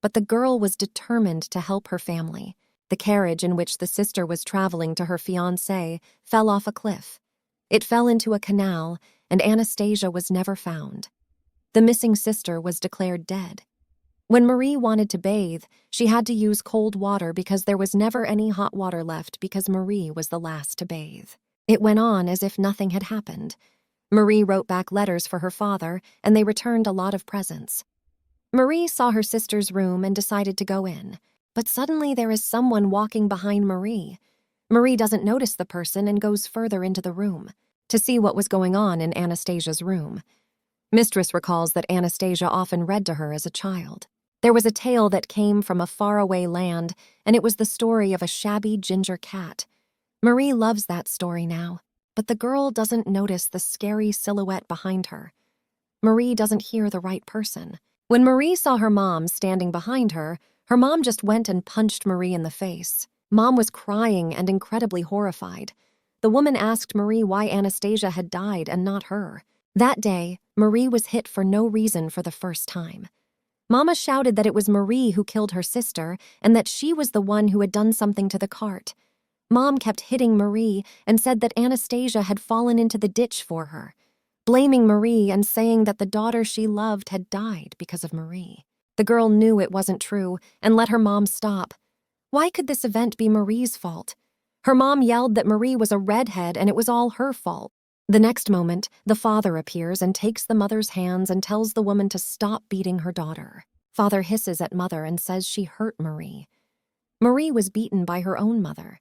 but the girl was determined to help her family. The carriage in which the sister was traveling to her fiancé fell off a cliff. It fell into a canal, and Anastasia was never found. The missing sister was declared dead. When Marie wanted to bathe, she had to use cold water because there was never any hot water left because Marie was the last to bathe. It went on as if nothing had happened. Marie wrote back letters for her father, and they returned a lot of presents. Marie saw her sister's room and decided to go in, but suddenly there is someone walking behind Marie. Marie doesn't notice the person and goes further into the room to see what was going on in Anastasia's room. Mistress recalls that Anastasia often read to her as a child. There was a tale that came from a faraway land, and it was the story of a shabby ginger cat. Marie loves that story now, but the girl doesn't notice the scary silhouette behind her. Marie doesn't hear the right person. When Marie saw her mom standing behind her, her mom just went and punched Marie in the face. Mom was crying and incredibly horrified. The woman asked Marie why Anastasia had died and not her. That day, Marie was hit for no reason for the first time. Mama shouted that it was Marie who killed her sister and that she was the one who had done something to the cart. Mom kept hitting Marie and said that Anastasia had fallen into the ditch for her, blaming Marie and saying that the daughter she loved had died because of Marie. The girl knew it wasn't true and let her mom stop. Why could this event be Marie's fault? Her mom yelled that Marie was a redhead and it was all her fault. The next moment, the father appears and takes the mother's hands and tells the woman to stop beating her daughter. Father hisses at mother and says she hurt Marie. Marie was beaten by her own mother.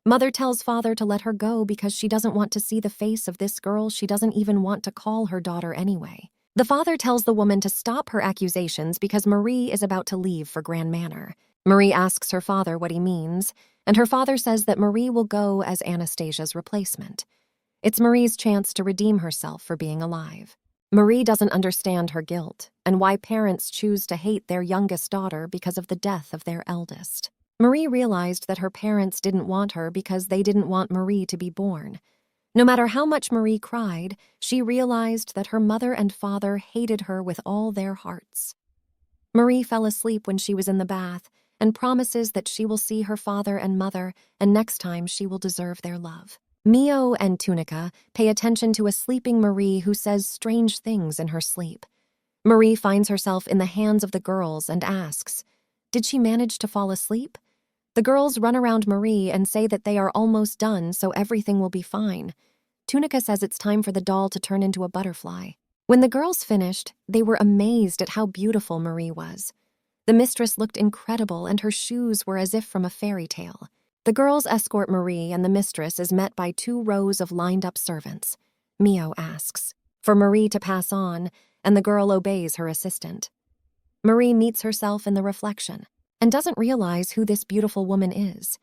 Mother tells father to let her go because she doesn't want to see the face of this girl she doesn't even want to call her daughter anyway. The father tells the woman to stop her accusations because Marie is about to leave for Grand Manor. Marie asks her father what he means, and her father says that Marie will go as Anastasia's replacement. It's Marie's chance to redeem herself for being alive. Marie doesn't understand her guilt and why parents choose to hate their youngest daughter because of the death of their eldest. Marie realized that her parents didn't want her because they didn't want Marie to be born. No matter how much Marie cried, she realized that her mother and father hated her with all their hearts. Marie fell asleep when she was in the bath and promises that she will see her father and mother, and next time she will deserve their love. Mio and Tunica pay attention to a sleeping Marie who says strange things in her sleep. Marie finds herself in the hands of the girls and asks, "Did she manage to fall asleep?" The girls run around Marie and say that they are almost done, so everything will be fine. Tunica says it's time for the doll to turn into a butterfly. When the girls finished, they were amazed at how beautiful Marie was. The mistress looked incredible, and her shoes were as if from a fairy tale. The girls escort Marie, and the mistress is met by 2 rows of lined-up servants. Mio asks for Marie to pass on, and the girl obeys her assistant. Marie meets herself in the reflection and doesn't realize who this beautiful woman is.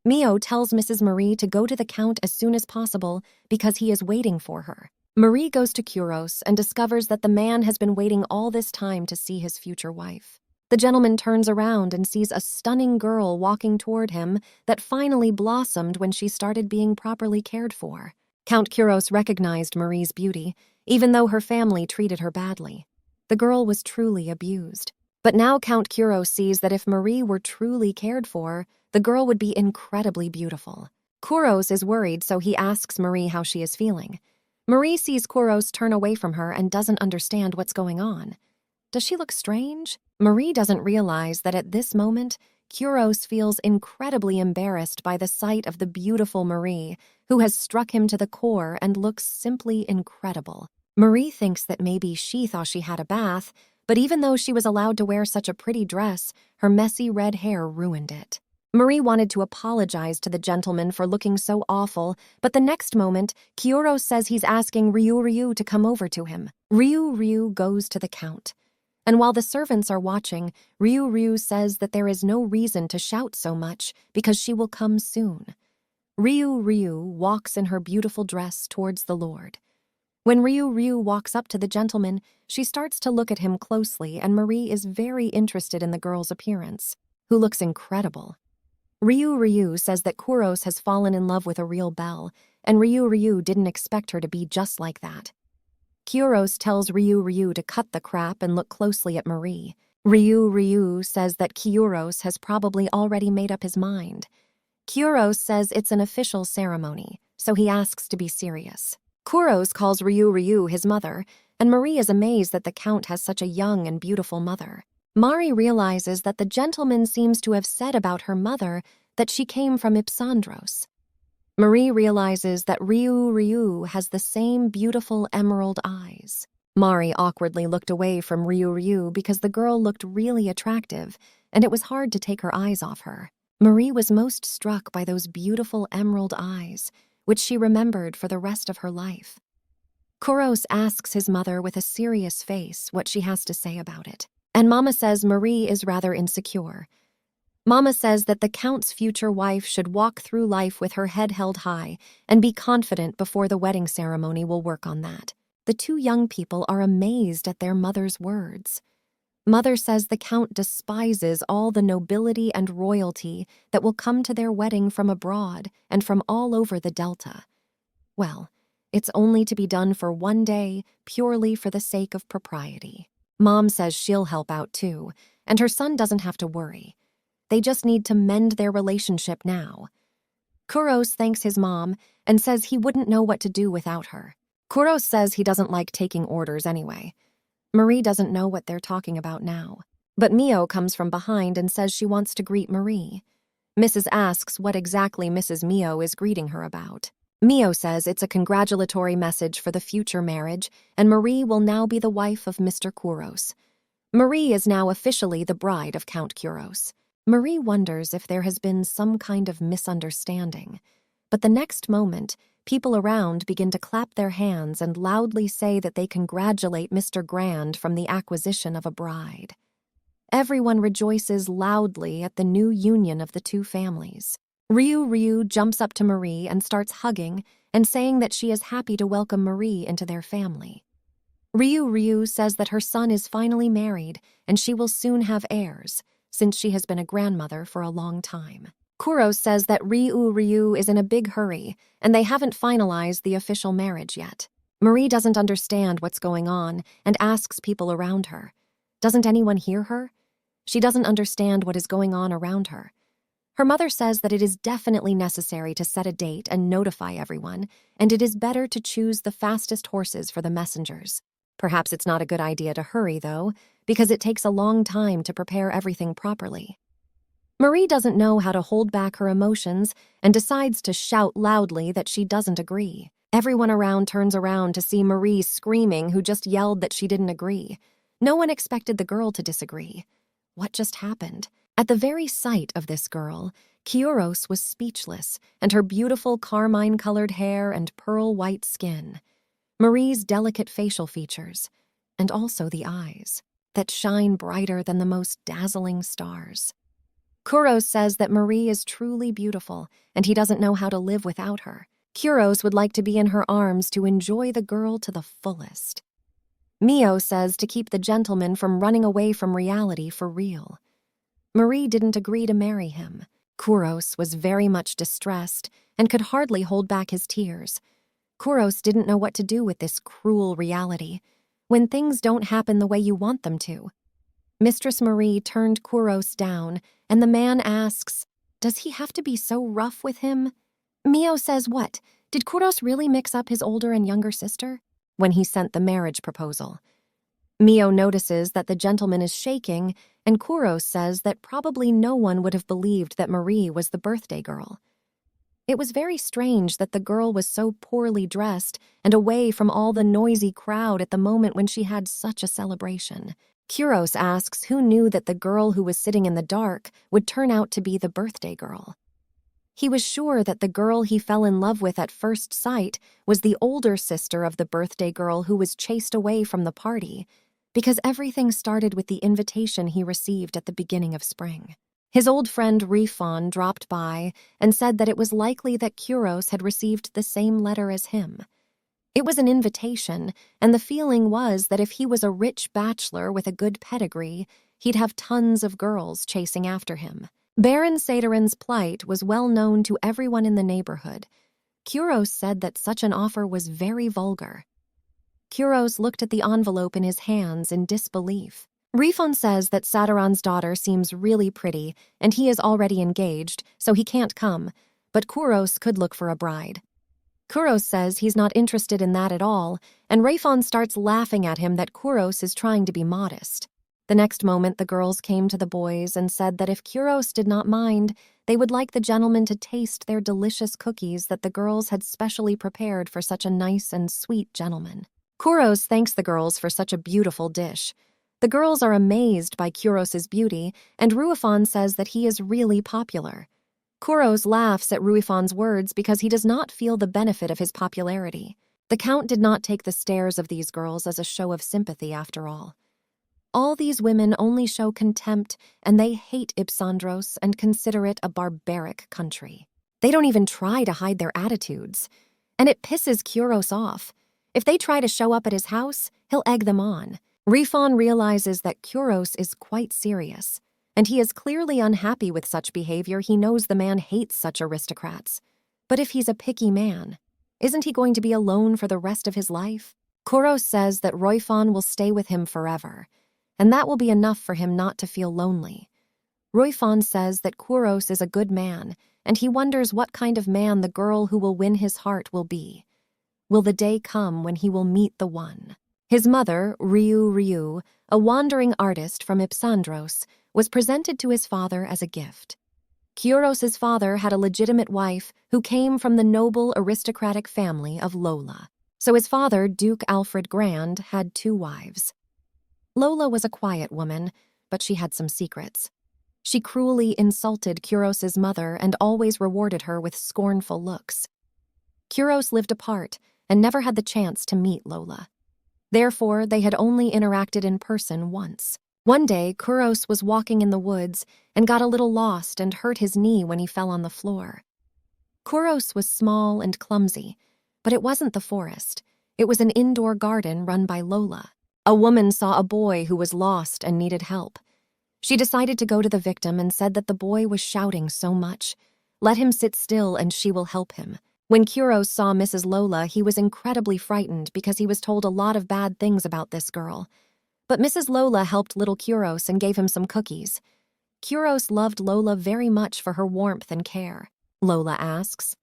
Mio tells Mrs. Marie to go to the Count as soon as possible because he is waiting for her. Marie goes to Kuros and discovers that the man has been waiting all this time to see his future wife. The gentleman turns around and sees a stunning girl walking toward him that finally blossomed when she started being properly cared for. Count Kuros recognized Marie's beauty, even though her family treated her badly. The girl was truly abused. But now Count Kuros sees that if Marie were truly cared for, the girl would be incredibly beautiful. Kuros is worried, so he asks Marie how she is feeling. Marie sees Kuros turn away from her and doesn't understand what's going on. Does she look strange? Marie doesn't realize that at this moment, Kuros feels incredibly embarrassed by the sight of the beautiful Marie, who has struck him to the core and looks simply incredible. Marie thinks that maybe she thought she had a bath, but even though she was allowed to wear such a pretty dress, her messy red hair ruined it. Marie wanted to apologize to the gentleman for looking so awful, but the next moment, Kuros says he's asking Ryu to come over to him. Ryu goes to the Count. And while the servants are watching, Ryu says that there is no reason to shout so much because she will come soon. Ryu walks in her beautiful dress towards the Lord. When Ryu walks up to the gentleman, she starts to look at him closely, and Marie is very interested in the girl's appearance, who looks incredible. Ryu says that Kuros has fallen in love with a real belle, and Ryu didn't expect her to be just like that. Kuros tells Ryu to cut the crap and look closely at Marie. Ryu says that Kuros has probably already made up his mind. Kuros says it's an official ceremony, so he asks to be serious. Kuros calls Ryu his mother, and Marie is amazed that the Count has such a young and beautiful mother. Mari realizes that the gentleman seems to have said about her mother that she came from Ipsandros. Marie realizes that Ryu has the same beautiful emerald eyes. Mari awkwardly looked away from Ryu because the girl looked really attractive, and it was hard to take her eyes off her. Marie was most struck by those beautiful emerald eyes, which she remembered for the rest of her life. Kuros asks his mother with a serious face what she has to say about it, and Mama says Marie is rather insecure. Mama says that the Count's future wife should walk through life with her head held high and be confident before the wedding ceremony will work on that. The 2 young people are amazed at their mother's words. Mother says the Count despises all the nobility and royalty that will come to their wedding from abroad and from all over the Delta. Well, it's only to be done for one day, purely for the sake of propriety. Mom says she'll help out too, and her son doesn't have to worry. They just need to mend their relationship now. Kuros thanks his mom and says he wouldn't know what to do without her. Kuros says he doesn't like taking orders anyway. Marie doesn't know what they're talking about now. But Mio comes from behind and says she wants to greet Marie. Mrs. asks what exactly Mrs. Mio is greeting her about. Mio says it's a congratulatory message for the future marriage, and Marie will now be the wife of Mr. Kuros. Marie is now officially the bride of Count Kuros. Marie wonders if there has been some kind of misunderstanding. But the next moment, people around begin to clap their hands and loudly say that they congratulate Mr. Grand from the acquisition of a bride. Everyone rejoices loudly at the new union of the two families. Ryu jumps up to Marie and starts hugging and saying that she is happy to welcome Marie into their family. Ryu says that her son is finally married and she will soon have heirs, since she has been a grandmother for a long time. Kuro says that Ryu is in a big hurry and they haven't finalized the official marriage yet. Marie doesn't understand what's going on and asks people around her. Doesn't anyone hear her? She doesn't understand what is going on around her. Her mother says that it is definitely necessary to set a date and notify everyone, and it is better to choose the fastest horses for the messengers. Perhaps it's not a good idea to hurry, though, because it takes a long time to prepare everything properly. Marie doesn't know how to hold back her emotions and decides to shout loudly that she doesn't agree. Everyone around turns around to see Marie screaming, who just yelled that she didn't agree. No one expected the girl to disagree. What just happened? At the very sight of this girl, Kyoros was speechless, and her beautiful carmine-colored hair and pearl-white skin, Marie's delicate facial features, and also the eyes that shine brighter than the most dazzling stars. Kuros says that Marie is truly beautiful, and he doesn't know how to live without her. Kuros would like to be in her arms to enjoy the girl to the fullest. Mio says to keep the gentleman from running away from reality for real. Marie didn't agree to marry him. Kuros was very much distressed and could hardly hold back his tears. Kuros didn't know what to do with this cruel reality, when things don't happen the way you want them to. Mistress Marie turned Kuros down, and the man asks, "Does he have to be so rough with him?" Mio says what? Did Kuros really mix up his older and younger sister? When he sent the marriage proposal. Mio notices that the gentleman is shaking, and Kuros says that probably no one would have believed that Marie was the birthday girl. It was very strange that the girl was so poorly dressed and away from all the noisy crowd at the moment when she had such a celebration. Kuros asks who knew that the girl who was sitting in the dark would turn out to be the birthday girl. He was sure that the girl he fell in love with at first sight was the older sister of the birthday girl who was chased away from the party, because everything started with the invitation he received at the beginning of spring. His old friend Rifon dropped by and said that it was likely that Kuros had received the same letter as him. It was an invitation, and the feeling was that if he was a rich bachelor with a good pedigree, he'd have tons of girls chasing after him. Baron Sadarin's plight was well known to everyone in the neighborhood. Kuros said that such an offer was very vulgar. Kuros looked at the envelope in his hands in disbelief. Rifon says that Sadaran's daughter seems really pretty, and he is already engaged, so he can't come, but Kuros could look for a bride. Kuros says he's not interested in that at all, and Rifon starts laughing at him that Kuros is trying to be modest. The next moment, the girls came to the boys and said that if Kuros did not mind, they would like the gentleman to taste their delicious cookies that the girls had specially prepared for such a nice and sweet gentleman. Kuros thanks the girls for such a beautiful dish. The girls are amazed by Kuros's beauty, and Ruifon says that he is really popular. Kuros laughs at Ruifon's words because he does not feel the benefit of his popularity. The Count did not take the stares of these girls as a show of sympathy, after all. All these women only show contempt, and they hate Ipsandros and consider it a barbaric country. They don't even try to hide their attitudes. And it pisses Kuros off. If they try to show up at his house, he'll egg them on. Rifon realizes that Kuros is quite serious, and he is clearly unhappy with such behavior. He knows the man hates such aristocrats. But if he's a picky man, isn't he going to be alone for the rest of his life? Kuros says that Rifon will stay with him forever, and that will be enough for him not to feel lonely. Rifon says that Kuros is a good man, and he wonders what kind of man the girl who will win his heart will be. Will the day come when he will meet the one? His mother, Ryu, a wandering artist from Ipsandros, was presented to his father as a gift. Kuros's father had a legitimate wife who came from the noble aristocratic family of Lola. So his father, Duke Alfred Grand, had 2 wives. Lola was a quiet woman, but she had some secrets. She cruelly insulted Kuros's mother and always rewarded her with scornful looks. Kuros lived apart and never had the chance to meet Lola. Therefore, they had only interacted in person once. One day, Kuros was walking in the woods and got a little lost and hurt his knee when he fell on the floor. Kuros was small and clumsy, but it wasn't the forest. It was an indoor garden run by Lola. A woman saw a boy who was lost and needed help. She decided to go to the victim and said that the boy was shouting so much. Let him sit still and she will help him. When Kuros saw Mrs. Lola, he was incredibly frightened because he was told a lot of bad things about this girl. But Mrs. Lola helped little Kuros and gave him some cookies. Kuros loved Lola very much for her warmth and care. Lola asks,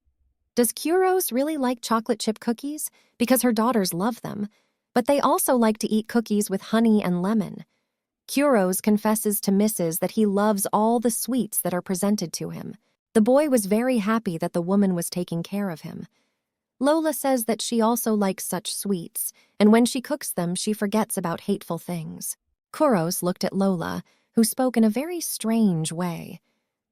"Does Kuros really like chocolate chip cookies? Because her daughters love them. But they also like to eat cookies with honey and lemon." Kuros confesses to Mrs. that he loves all the sweets that are presented to him. The boy was very happy that the woman was taking care of him. Lola says that she also likes such sweets, and when she cooks them, she forgets about hateful things. Kuros looked at Lola, who spoke in a very strange way.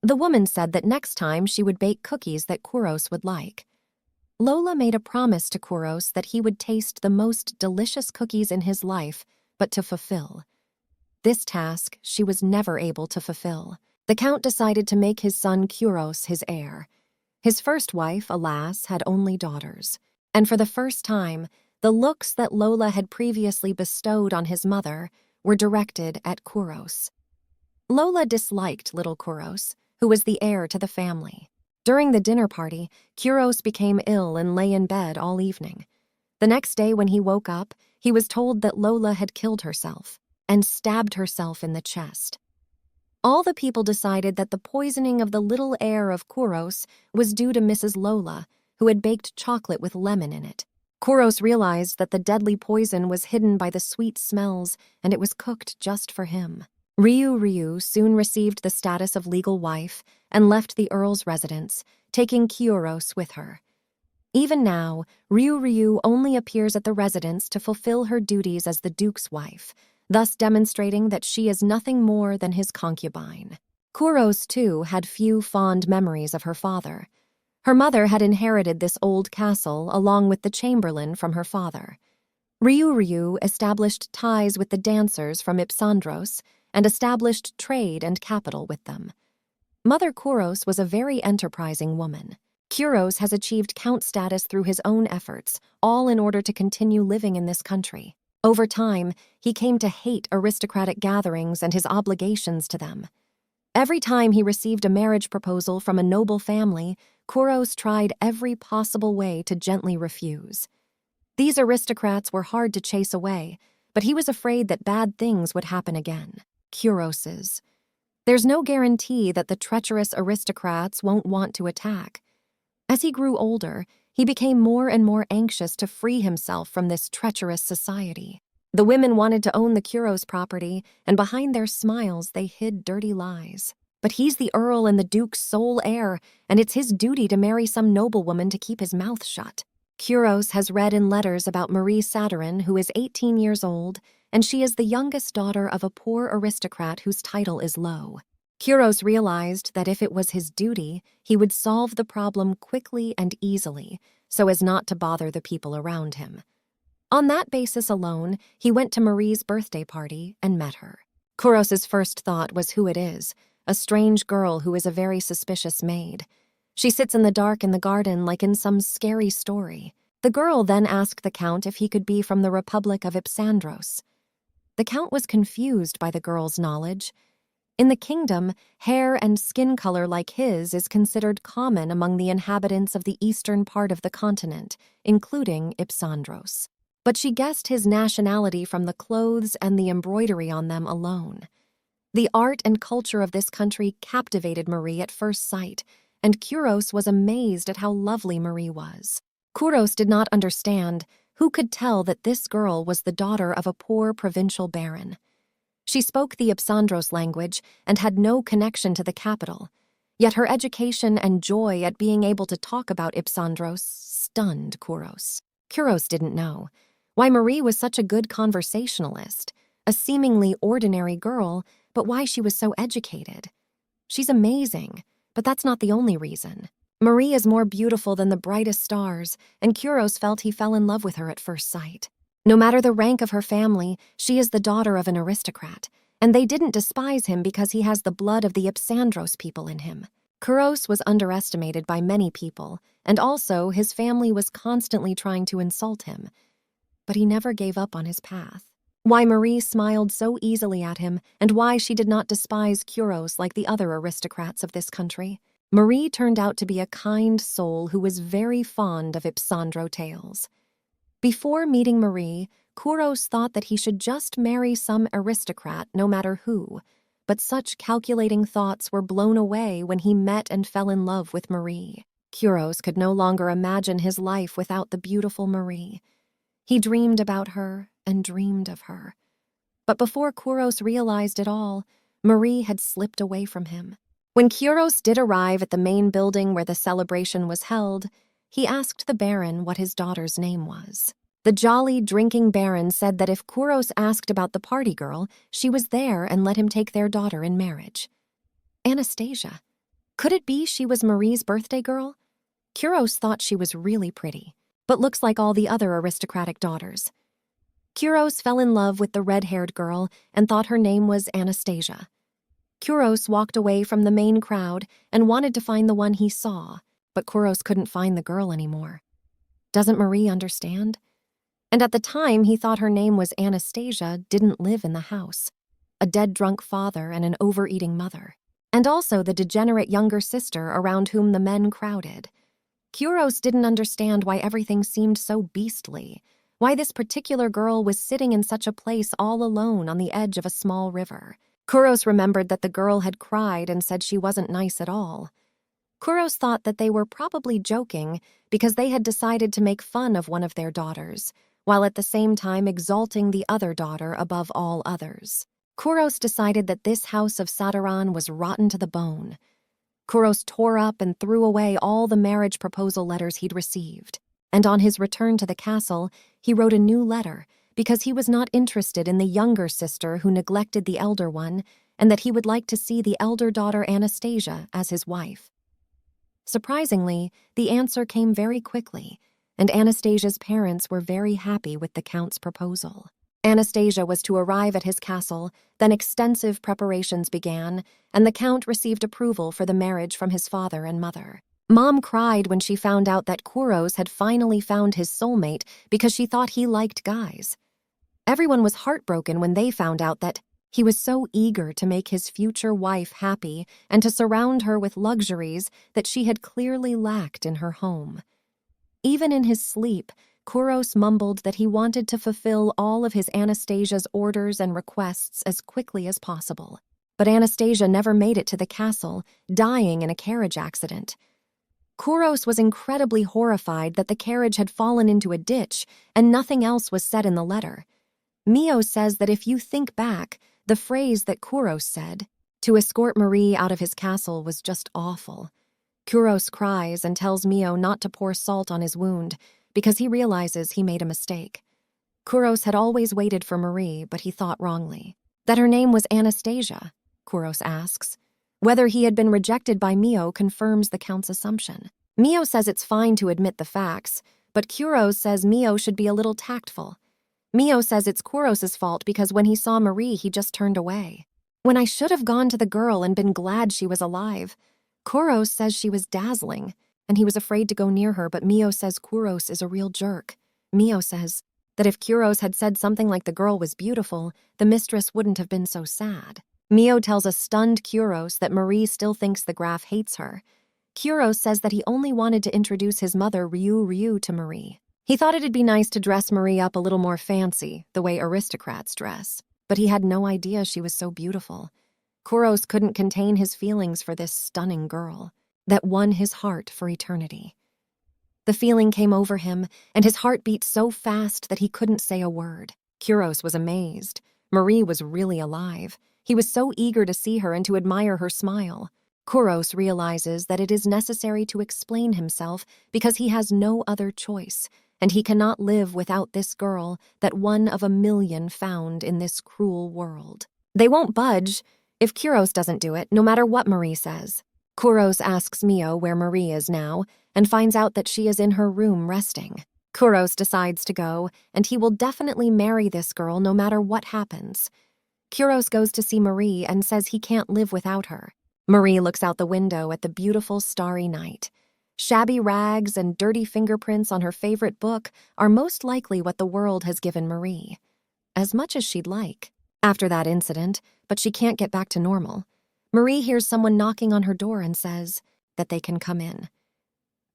The woman said that next time she would bake cookies that Kuros would like. Lola made a promise to Kuros that he would taste the most delicious cookies in his life, but to fulfill. This task she was never able to fulfill. The Count decided to make his son Kuros his heir. His first wife, alas, had only daughters. And for the first time, the looks that Lola had previously bestowed on his mother were directed at Kuros. Lola disliked little Kuros, who was the heir to the family. During the dinner party, Kuros became ill and lay in bed all evening. The next day when he woke up, he was told that Lola had killed herself and stabbed herself in the chest. All the people decided that the poisoning of the little heir of Kuros was due to Mrs. Lola, who had baked chocolate with lemon in it. Kuros realized that the deadly poison was hidden by the sweet smells, and it was cooked just for him. Ryu soon received the status of legal wife and left the Earl's residence, taking Kuros with her. Even now, Ryu only appears at the residence to fulfill her duties as the Duke's wife, thus demonstrating that she is nothing more than his concubine. Kuros, too, had few fond memories of her father. Her mother had inherited this old castle along with the chamberlain from her father. Ryu established ties with the dancers from Ipsandros and established trade and capital with them. Mother Kuros was a very enterprising woman. Kuros has achieved count status through his own efforts, all in order to continue living in this country. Over time, he came to hate aristocratic gatherings and his obligations to them. Every time he received a marriage proposal from a noble family, Kuros tried every possible way to gently refuse. These aristocrats were hard to chase away, but he was afraid that bad things would happen again. Kuroses. There's no guarantee that the treacherous aristocrats won't want to attack. As he grew older, he became more and more anxious to free himself from this treacherous society. The women wanted to own the Kuros property, and behind their smiles they hid dirty lies. But he's the Earl and the Duke's sole heir, and it's his duty to marry some noblewoman to keep his mouth shut. Kuros has read in letters about Marie Saturn, who is 18 years old, and she is the youngest daughter of a poor aristocrat whose title is low. Kuros realized that if it was his duty, he would solve the problem quickly and easily, so as not to bother the people around him. On that basis alone, he went to Marie's birthday party and met her. Kuros's first thought was who it is, a strange girl who is a very suspicious maid. She sits in the dark in the garden like in some scary story. The girl then asked the Count if he could be from the Republic of Ipsandros. The Count was confused by the girl's knowledge. In the kingdom, hair and skin color like his is considered common among the inhabitants of the eastern part of the continent, including Ipsandros. But she guessed his nationality from the clothes and the embroidery on them alone. The art and culture of this country captivated Marie at first sight, and Kuros was amazed at how lovely Marie was. Kuros did not understand who could tell that this girl was the daughter of a poor provincial baron. She spoke the Ipsandros language and had no connection to the capital, yet her education and joy at being able to talk about Ipsandros stunned Kuros. Kuros didn't know why Marie was such a good conversationalist, a seemingly ordinary girl, but why she was so educated. She's amazing, but that's not the only reason. Marie is more beautiful than the brightest stars, and Kuros felt he fell in love with her at first sight. No matter the rank of her family, she is the daughter of an aristocrat, and they didn't despise him because he has the blood of the Ipsandros people in him. Kuros was underestimated by many people, and also his family was constantly trying to insult him. But he never gave up on his path. Why Marie smiled so easily at him, and why she did not despise Kuros like the other aristocrats of this country. Marie turned out to be a kind soul who was very fond of Ipsandro tales. Before meeting Marie, Kuros thought that he should just marry some aristocrat no matter who, but such calculating thoughts were blown away when he met and fell in love with Marie. Kuros could no longer imagine his life without the beautiful Marie. He dreamed about her and dreamed of her. But before Kuros realized it all, Marie had slipped away from him. When Kuros did arrive at the main building where the celebration was held, he asked the Baron what his daughter's name was. The jolly, drinking Baron said that if Kuros asked about the party girl, she was there and let him take their daughter in marriage. Anastasia. Could it be she was Marie's birthday girl? Kuros thought she was really pretty, but looks like all the other aristocratic daughters. Kuros fell in love with the red-haired girl and thought her name was Anastasia. Kuros walked away from the main crowd and wanted to find the one he saw, but Kuros couldn't find the girl anymore. Doesn't Marie understand? And at the time he thought her name was Anastasia didn't live in the house. A dead drunk father and an overeating mother. And also the degenerate younger sister around whom the men crowded. Kuros didn't understand why everything seemed so beastly, why this particular girl was sitting in such a place all alone on the edge of a small river. Kuros remembered that the girl had cried and said she wasn't nice at all. Kuros thought that they were probably joking because they had decided to make fun of one of their daughters, while at the same time exalting the other daughter above all others. Kuros decided that this house of Sadaran was rotten to the bone. Kuros tore up and threw away all the marriage proposal letters he'd received, and on his return to the castle, he wrote a new letter because he was not interested in the younger sister who neglected the elder one, and that he would like to see the elder daughter Anastasia as his wife. Surprisingly, the answer came very quickly, and Anastasia's parents were very happy with the Count's proposal. Anastasia was to arrive at his castle, then extensive preparations began, and the Count received approval for the marriage from his father and mother. Mom cried when she found out that Kuros had finally found his soulmate because she thought he liked guys. Everyone was heartbroken when they found out that he was so eager to make his future wife happy and to surround her with luxuries that she had clearly lacked in her home. Even in his sleep, Kuros mumbled that he wanted to fulfill all of his Anastasia's orders and requests as quickly as possible. But Anastasia never made it to the castle, dying in a carriage accident. Kuros was incredibly horrified that the carriage had fallen into a ditch and nothing else was said in the letter. Mio says that if you think back, the phrase that Kuros said, to escort Marie out of his castle, was just awful. Kuros cries and tells Mio not to pour salt on his wound because he realizes he made a mistake. Kuros had always waited for Marie, but he thought wrongly. That her name was Anastasia, Kuros asks. Whether he had been rejected by Mio confirms the Count's assumption. Mio says it's fine to admit the facts, but Kuros says Mio should be a little tactful. Mio says it's Kuros's fault because when he saw Marie, he just turned away. When I should have gone to the girl and been glad she was alive. Kuros says she was dazzling, and he was afraid to go near her, but Mio says Kuros is a real jerk. Mio says that if Kuros had said something like the girl was beautiful, the mistress wouldn't have been so sad. Mio tells a stunned Kuros that Marie still thinks the Graf hates her. Kuros says that he only wanted to introduce his mother Ryu to Marie. He thought it'd be nice to dress Marie up a little more fancy, the way aristocrats dress, but he had no idea she was so beautiful. Kuros couldn't contain his feelings for this stunning girl that won his heart for eternity. The feeling came over him, and his heart beat so fast that he couldn't say a word. Kuros was amazed. Marie was really alive. He was so eager to see her and to admire her smile. Kuros realizes that it is necessary to explain himself because he has no other choice, and he cannot live without this girl, that one of a million found in this cruel world. They won't budge if Kuros doesn't do it, no matter what Marie says. Kuros asks Mio where Marie is now and finds out that she is in her room resting. Kuros decides to go, and he will definitely marry this girl no matter what happens. Kuros goes to see Marie and says he can't live without her. Marie looks out the window at the beautiful starry night. Shabby rags and dirty fingerprints on her favorite book are most likely what the world has given Marie. As much as she'd like. After that incident, but she can't get back to normal. Marie hears someone knocking on her door and says that they can come in.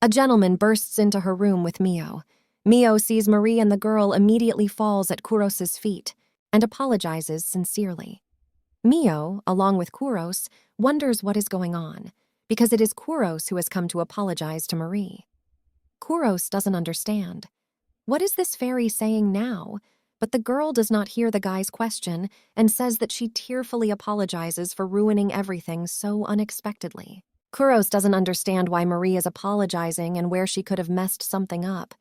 A gentleman bursts into her room with Mio. Mio sees Marie and the girl immediately falls at Kuros's feet and apologizes sincerely. Mio, along with Kuros, wonders what is going on, because it is Kuros who has come to apologize to Marie. Kuros doesn't understand. What is this fairy saying now? But the girl does not hear the guy's question and says that she tearfully apologizes for ruining everything so unexpectedly. Kuros doesn't understand why Marie is apologizing and where she could have messed something up.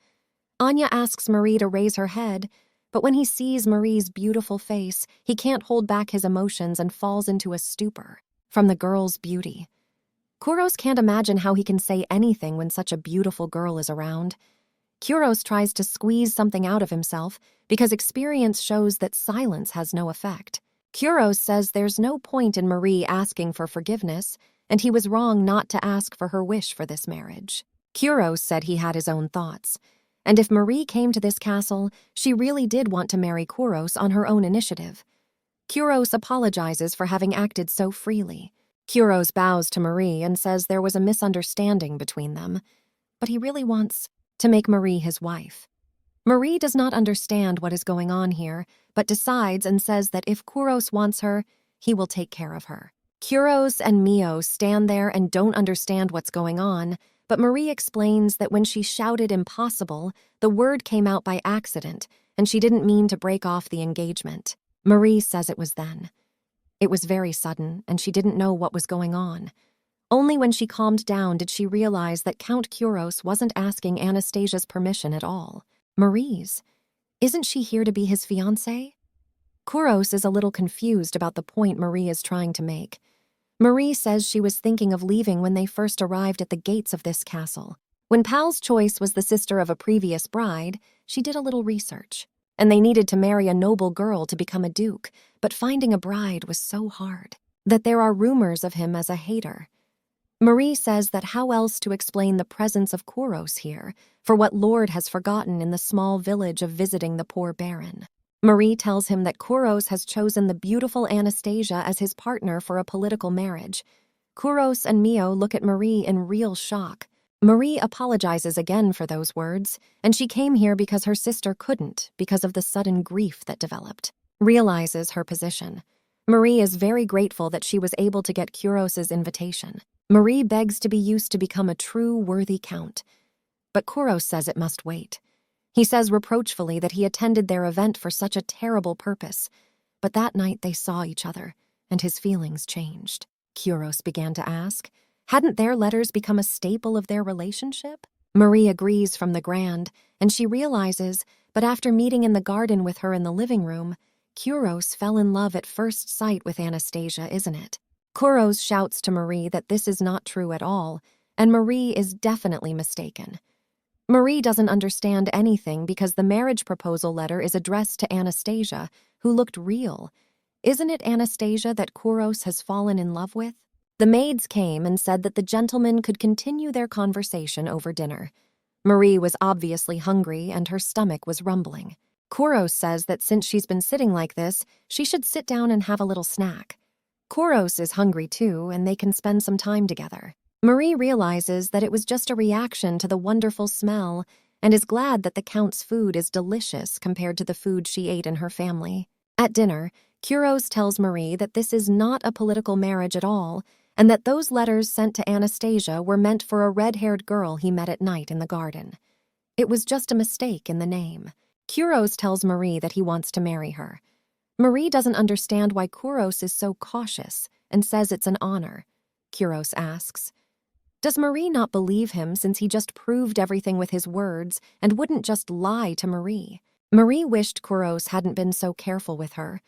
Anya asks Marie to raise her head, but when he sees Marie's beautiful face, he can't hold back his emotions and falls into a stupor from the girl's beauty. Kuros can't imagine how he can say anything when such a beautiful girl is around. Kuros tries to squeeze something out of himself because experience shows that silence has no effect. Kuros says there's no point in Marie asking for forgiveness, and he was wrong not to ask for her wish for this marriage. Kuros said he had his own thoughts, and if Marie came to this castle, she really did want to marry Kuros on her own initiative. Kuros apologizes for having acted so freely. Kuros bows to Marie and says there was a misunderstanding between them, but he really wants to make Marie his wife. Marie does not understand what is going on here, but decides and says that if Kuros wants her, he will take care of her. Kuros and Mio stand there and don't understand what's going on, but Marie explains that when she shouted impossible, the word came out by accident, and she didn't mean to break off the engagement. Marie says it was then. It was very sudden, and she didn't know what was going on. Only when she calmed down did she realize that Count Kuros wasn't asking Anastasia's permission at all. Marie's. Isn't she here to be his fiancée? Kuros is a little confused about the point Marie is trying to make. Marie says she was thinking of leaving when they first arrived at the gates of this castle. When Pal's choice was the sister of a previous bride, she did a little research, and they needed to marry a noble girl to become a duke, but finding a bride was so hard that there are rumors of him as a hater. Marie says that how else to explain the presence of Kuros here, for what lord has forgotten in the small village of visiting the poor baron. Marie tells him that Kuros has chosen the beautiful Anastasia as his partner for a political marriage. Kuros and Mio look at Marie in real shock. Marie apologizes again for those words, and she came here because her sister couldn't because of the sudden grief that developed. Realizes her position. Marie is very grateful that she was able to get Kuros's invitation. Marie begs to be used to become a true worthy count. But Kuros says it must wait. He says reproachfully that he attended their event for such a terrible purpose. But that night they saw each other, and his feelings changed. Kuros began to ask, hadn't their letters become a staple of their relationship? Marie agrees from the grand, and she realizes, but after meeting in the garden with her in the living room, Kuros fell in love at first sight with Anastasia, isn't it? Kuros shouts to Marie that this is not true at all, and Marie is definitely mistaken. Marie doesn't understand anything because the marriage proposal letter is addressed to Anastasia, who looked real. Isn't it Anastasia that Kuros has fallen in love with? The maids came and said that the gentlemen could continue their conversation over dinner. Marie was obviously hungry and her stomach was rumbling. Kuros says that since she's been sitting like this, she should sit down and have a little snack. Kuros is hungry too, and they can spend some time together. Marie realizes that it was just a reaction to the wonderful smell and is glad that the Count's food is delicious compared to the food she ate in her family. At dinner, Kuros tells Marie that this is not a political marriage at all and that those letters sent to Anastasia were meant for a red-haired girl he met at night in the garden. It was just a mistake in the name. Kuros tells Marie that he wants to marry her. Marie doesn't understand why Kuros is so cautious and says it's an honor. Kuros asks, does Marie not believe him since he just proved everything with his words and wouldn't just lie to Marie? Marie wished Kuros hadn't been so careful with her.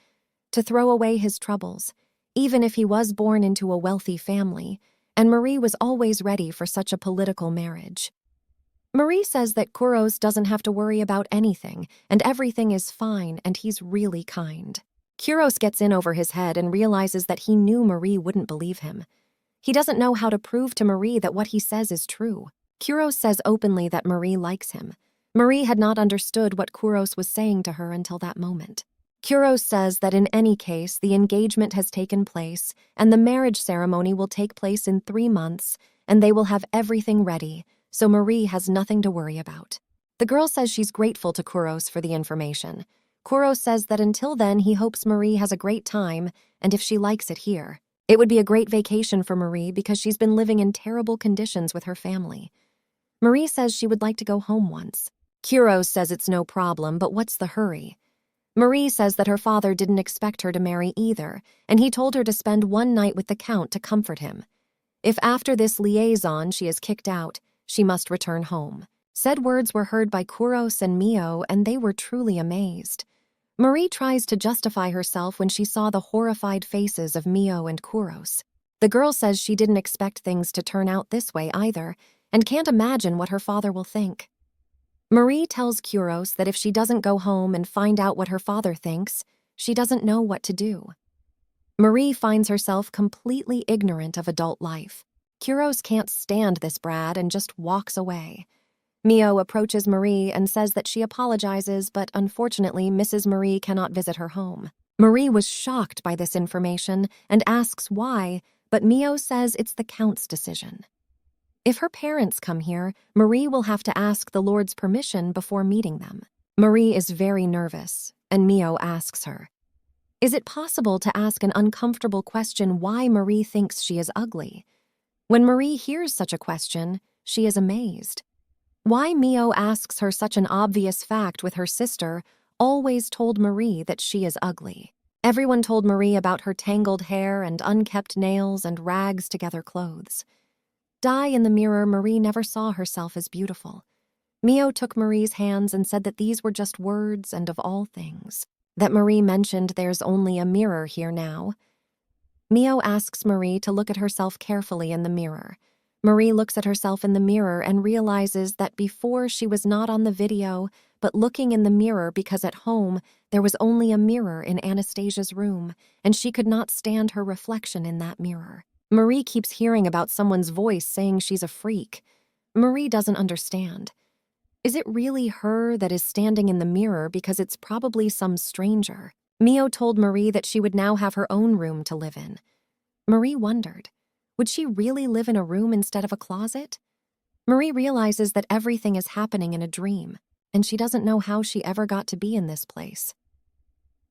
To throw away his troubles, even if he was born into a wealthy family, and Marie was always ready for such a political marriage. Marie says that Kuros doesn't have to worry about anything, and everything is fine, and he's really kind. Kuros gets in over his head and realizes that he knew Marie wouldn't believe him. He doesn't know how to prove to Marie that what he says is true. Kuros says openly that Marie likes him. Marie had not understood what Kuros was saying to her until that moment. Kuros says that in any case, the engagement has taken place, and the marriage ceremony will take place in 3 months, and they will have everything ready, so Marie has nothing to worry about. The girl says she's grateful to Kuros for the information. Kuros says that until then he hopes Marie has a great time, and if she likes it here. It would be a great vacation for Marie because she's been living in terrible conditions with her family. Marie says she would like to go home once. Kuros says it's no problem, but what's the hurry? Marie says that her father didn't expect her to marry either, and he told her to spend one night with the Count to comfort him. If after this liaison she is kicked out, she must return home. Said words were heard by Kuros and Mio, and they were truly amazed. Marie tries to justify herself when she saw the horrified faces of Mio and Kuros. The girl says she didn't expect things to turn out this way either, and can't imagine what her father will think. Marie tells Kuros that if she doesn't go home and find out what her father thinks, she doesn't know what to do. Marie finds herself completely ignorant of adult life. Kuros can't stand this brat and just walks away. Mio approaches Marie and says that she apologizes, but unfortunately Mrs. Marie cannot visit her home. Marie was shocked by this information and asks why, but Mio says it's the Count's decision. If her parents come here, Marie will have to ask the Lord's permission before meeting them. Marie is very nervous, and Mio asks her, is it possible to ask an uncomfortable question why Marie thinks she is ugly? When Marie hears such a question, she is amazed. Why Mio asks her such an obvious fact with her sister always told Marie that she is ugly. Everyone told Marie about her tangled hair and unkept nails and rags together clothes. Die in the mirror, Marie never saw herself as beautiful. Mio took Marie's hands and said that these were just words and of all things. That Marie mentioned there's only a mirror here now. Mio asks Marie to look at herself carefully in the mirror. Marie looks at herself in the mirror and realizes that before she was not on the video, but looking in the mirror because at home there was only a mirror in Anastasia's room, and she could not stand her reflection in that mirror. Marie keeps hearing about someone's voice saying she's a freak. Marie doesn't understand. Is it really her that is standing in the mirror because it's probably some stranger? Mio told Marie that she would now have her own room to live in. Marie wondered. Would she really live in a room instead of a closet? Marie realizes that everything is happening in a dream, and she doesn't know how she ever got to be in this place.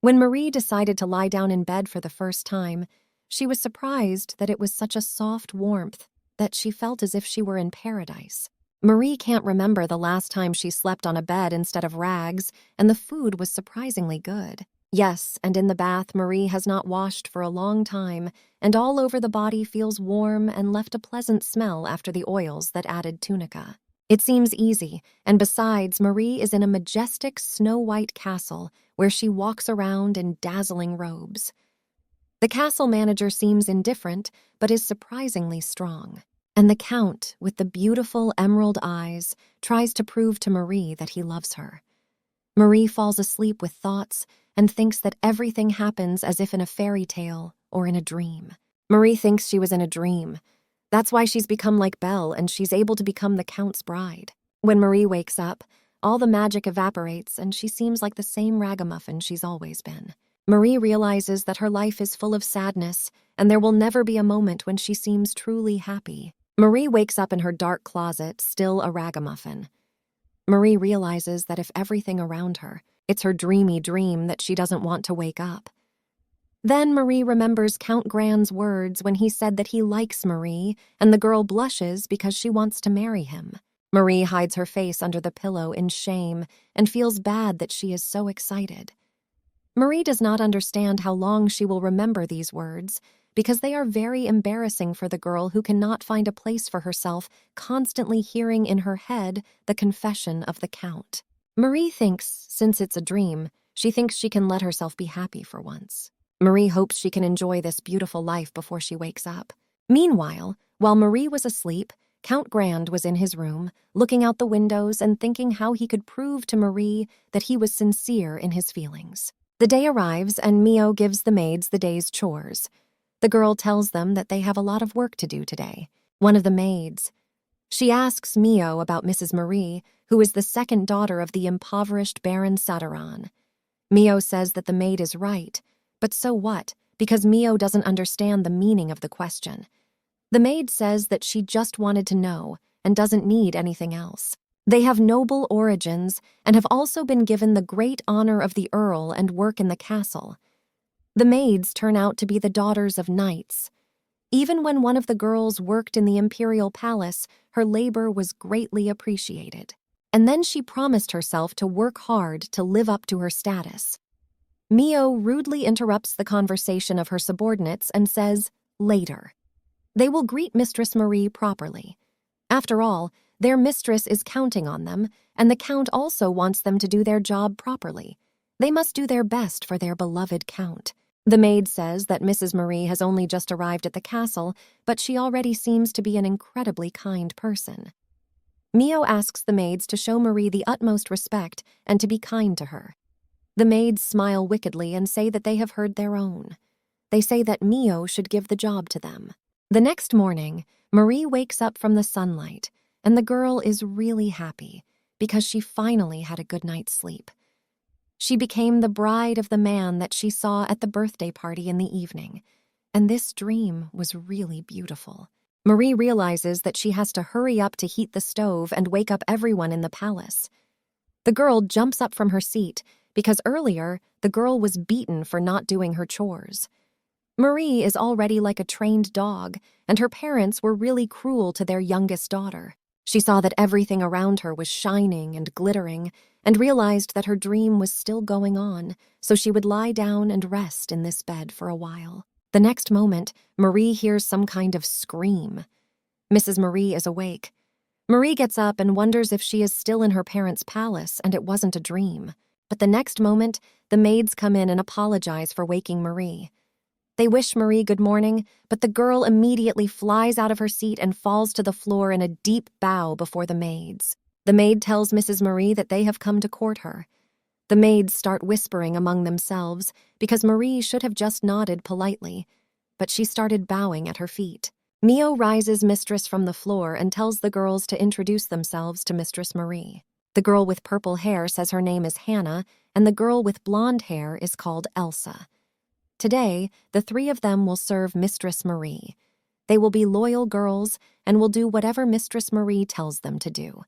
When Marie decided to lie down in bed for the first time, she was surprised that it was such a soft warmth that she felt as if she were in paradise. Marie can't remember the last time she slept on a bed instead of rags, and the food was surprisingly good. Yes, and in the bath, Marie has not washed for a long time, and all over the body feels warm and left a pleasant smell after the oils that added tunica. It seems easy, and besides, Marie is in a majestic snow-white castle where she walks around in dazzling robes. The castle manager seems indifferent, but is surprisingly strong. And the Count, with the beautiful emerald eyes, tries to prove to Marie that he loves her. Marie falls asleep with thoughts and thinks that everything happens as if in a fairy tale or in a dream. Marie thinks she was in a dream. That's why she's become like Belle and she's able to become the Count's bride. When Marie wakes up, all the magic evaporates and she seems like the same ragamuffin she's always been. Marie realizes that her life is full of sadness and there will never be a moment when she seems truly happy. Marie wakes up in her dark closet, still a ragamuffin. Marie realizes that if everything around her, it's her dreamy dream that she doesn't want to wake up. Then Marie remembers Count Grand's words when he said that he likes Marie, and the girl blushes because she wants to marry him. Marie hides her face under the pillow in shame and feels bad that she is so excited. Marie does not understand how long she will remember these words, because they are very embarrassing for the girl who cannot find a place for herself, constantly hearing in her head the confession of the Count. Marie thinks, since it's a dream, she thinks she can let herself be happy for once. Marie hopes she can enjoy this beautiful life before she wakes up. Meanwhile, While Marie was asleep, Count Grand was in his room, looking out the windows and thinking how he could prove to Marie that he was sincere in his feelings. The day arrives and Mio gives the maids the day's chores. The girl tells them that they have a lot of work to do today. One of the maids, she asks Mio about Mrs. Marie, who is the second daughter of the impoverished Baron Sadaran. Mio says that the maid is right, but so what, because Mio doesn't understand the meaning of the question. The maid says that she just wanted to know and doesn't need anything else. They have noble origins and have also been given the great honor of the Earl and work in the castle. The maids turn out to be the daughters of knights. Even when one of the girls worked in the imperial palace, her labor was greatly appreciated. And then she promised herself to work hard to live up to her status. Mio rudely interrupts the conversation of her subordinates and says, "Later." They will greet Mistress Marie properly. After all, their mistress is counting on them, and the Count also wants them to do their job properly. They must do their best for their beloved Count. The maid says that Mrs. Marie has only just arrived at the castle, but she already seems to be an incredibly kind person. Mio asks the maids to show Marie the utmost respect and to be kind to her. The maids smile wickedly and say that they have heard their own. They say that Mio should give the job to them. The next morning, Marie wakes up from the sunlight, and the girl is really happy because she finally had a good night's sleep. She became the bride of the man that she saw at the birthday party in the evening, and this dream was really beautiful. Marie realizes that she has to hurry up to heat the stove and wake up everyone in the palace. The girl jumps up from her seat because earlier the girl was beaten for not doing her chores. Marie is already like a trained dog, and her parents were really cruel to their youngest daughter. She saw that everything around her was shining and glittering, and realized that her dream was still going on, so she would lie down and rest in this bed for a while. The next moment, Marie hears some kind of scream. Mrs. Marie is awake. Marie gets up and wonders if she is still in her parents' palace and it wasn't a dream. But the next moment, the maids come in and apologize for waking Marie. They wish Marie good morning, but the girl immediately flies out of her seat and falls to the floor in a deep bow before the maids. The maid tells Mrs. Marie that they have come to court her. The maids start whispering among themselves because Marie should have just nodded politely, but she started bowing at her feet. Mio rises Mistress from the floor and tells the girls to introduce themselves to Mistress Marie. The girl with purple hair says her name is Hannah, and the girl with blonde hair is called Elsa. Today, the three of them will serve Mistress Marie. They will be loyal girls and will do whatever Mistress Marie tells them to do.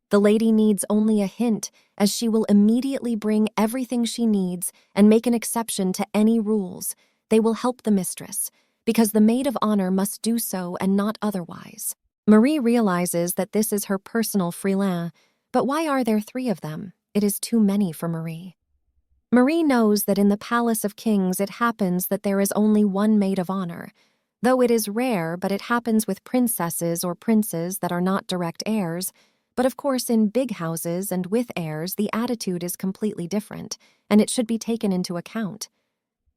The lady needs only a hint, as she will immediately bring everything she needs and make an exception to any rules. They will help the mistress, because the maid of honor must do so and not otherwise. Marie realizes that this is her personal freelin, but why are there three of them? It is too many for Marie. Marie knows that in the Palace of Kings it happens that there is only one maid of honor. Though it is rare, but it happens with princesses or princes that are not direct heirs. But of course in big houses and with heirs the attitude is completely different, and it should be taken into account.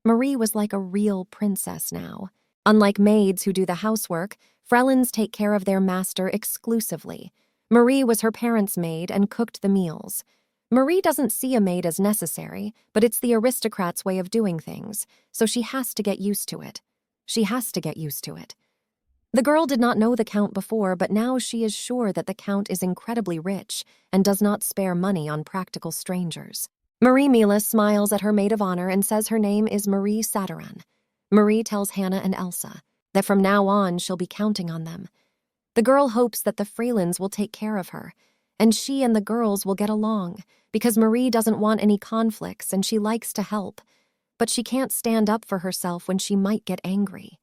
Marie was like a real princess now. Unlike maids who do the housework, frelins take care of their master exclusively. Marie was her parents' maid and cooked the meals. Marie doesn't see a maid as necessary, but it's the aristocrat's way of doing things, so she has to get used to it. She has to get used to it. The girl did not know the Count before, but now she is sure that the Count is incredibly rich and does not spare money on practical strangers. Marie Mila smiles at her maid of honor and says her name is Marie Sadaran. Marie tells Hannah and Elsa that from now on she'll be counting on them. The girl hopes that the Freelands will take care of her, and she and the girls will get along, because Marie doesn't want any conflicts and she likes to help. But she can't stand up for herself when she might get angry.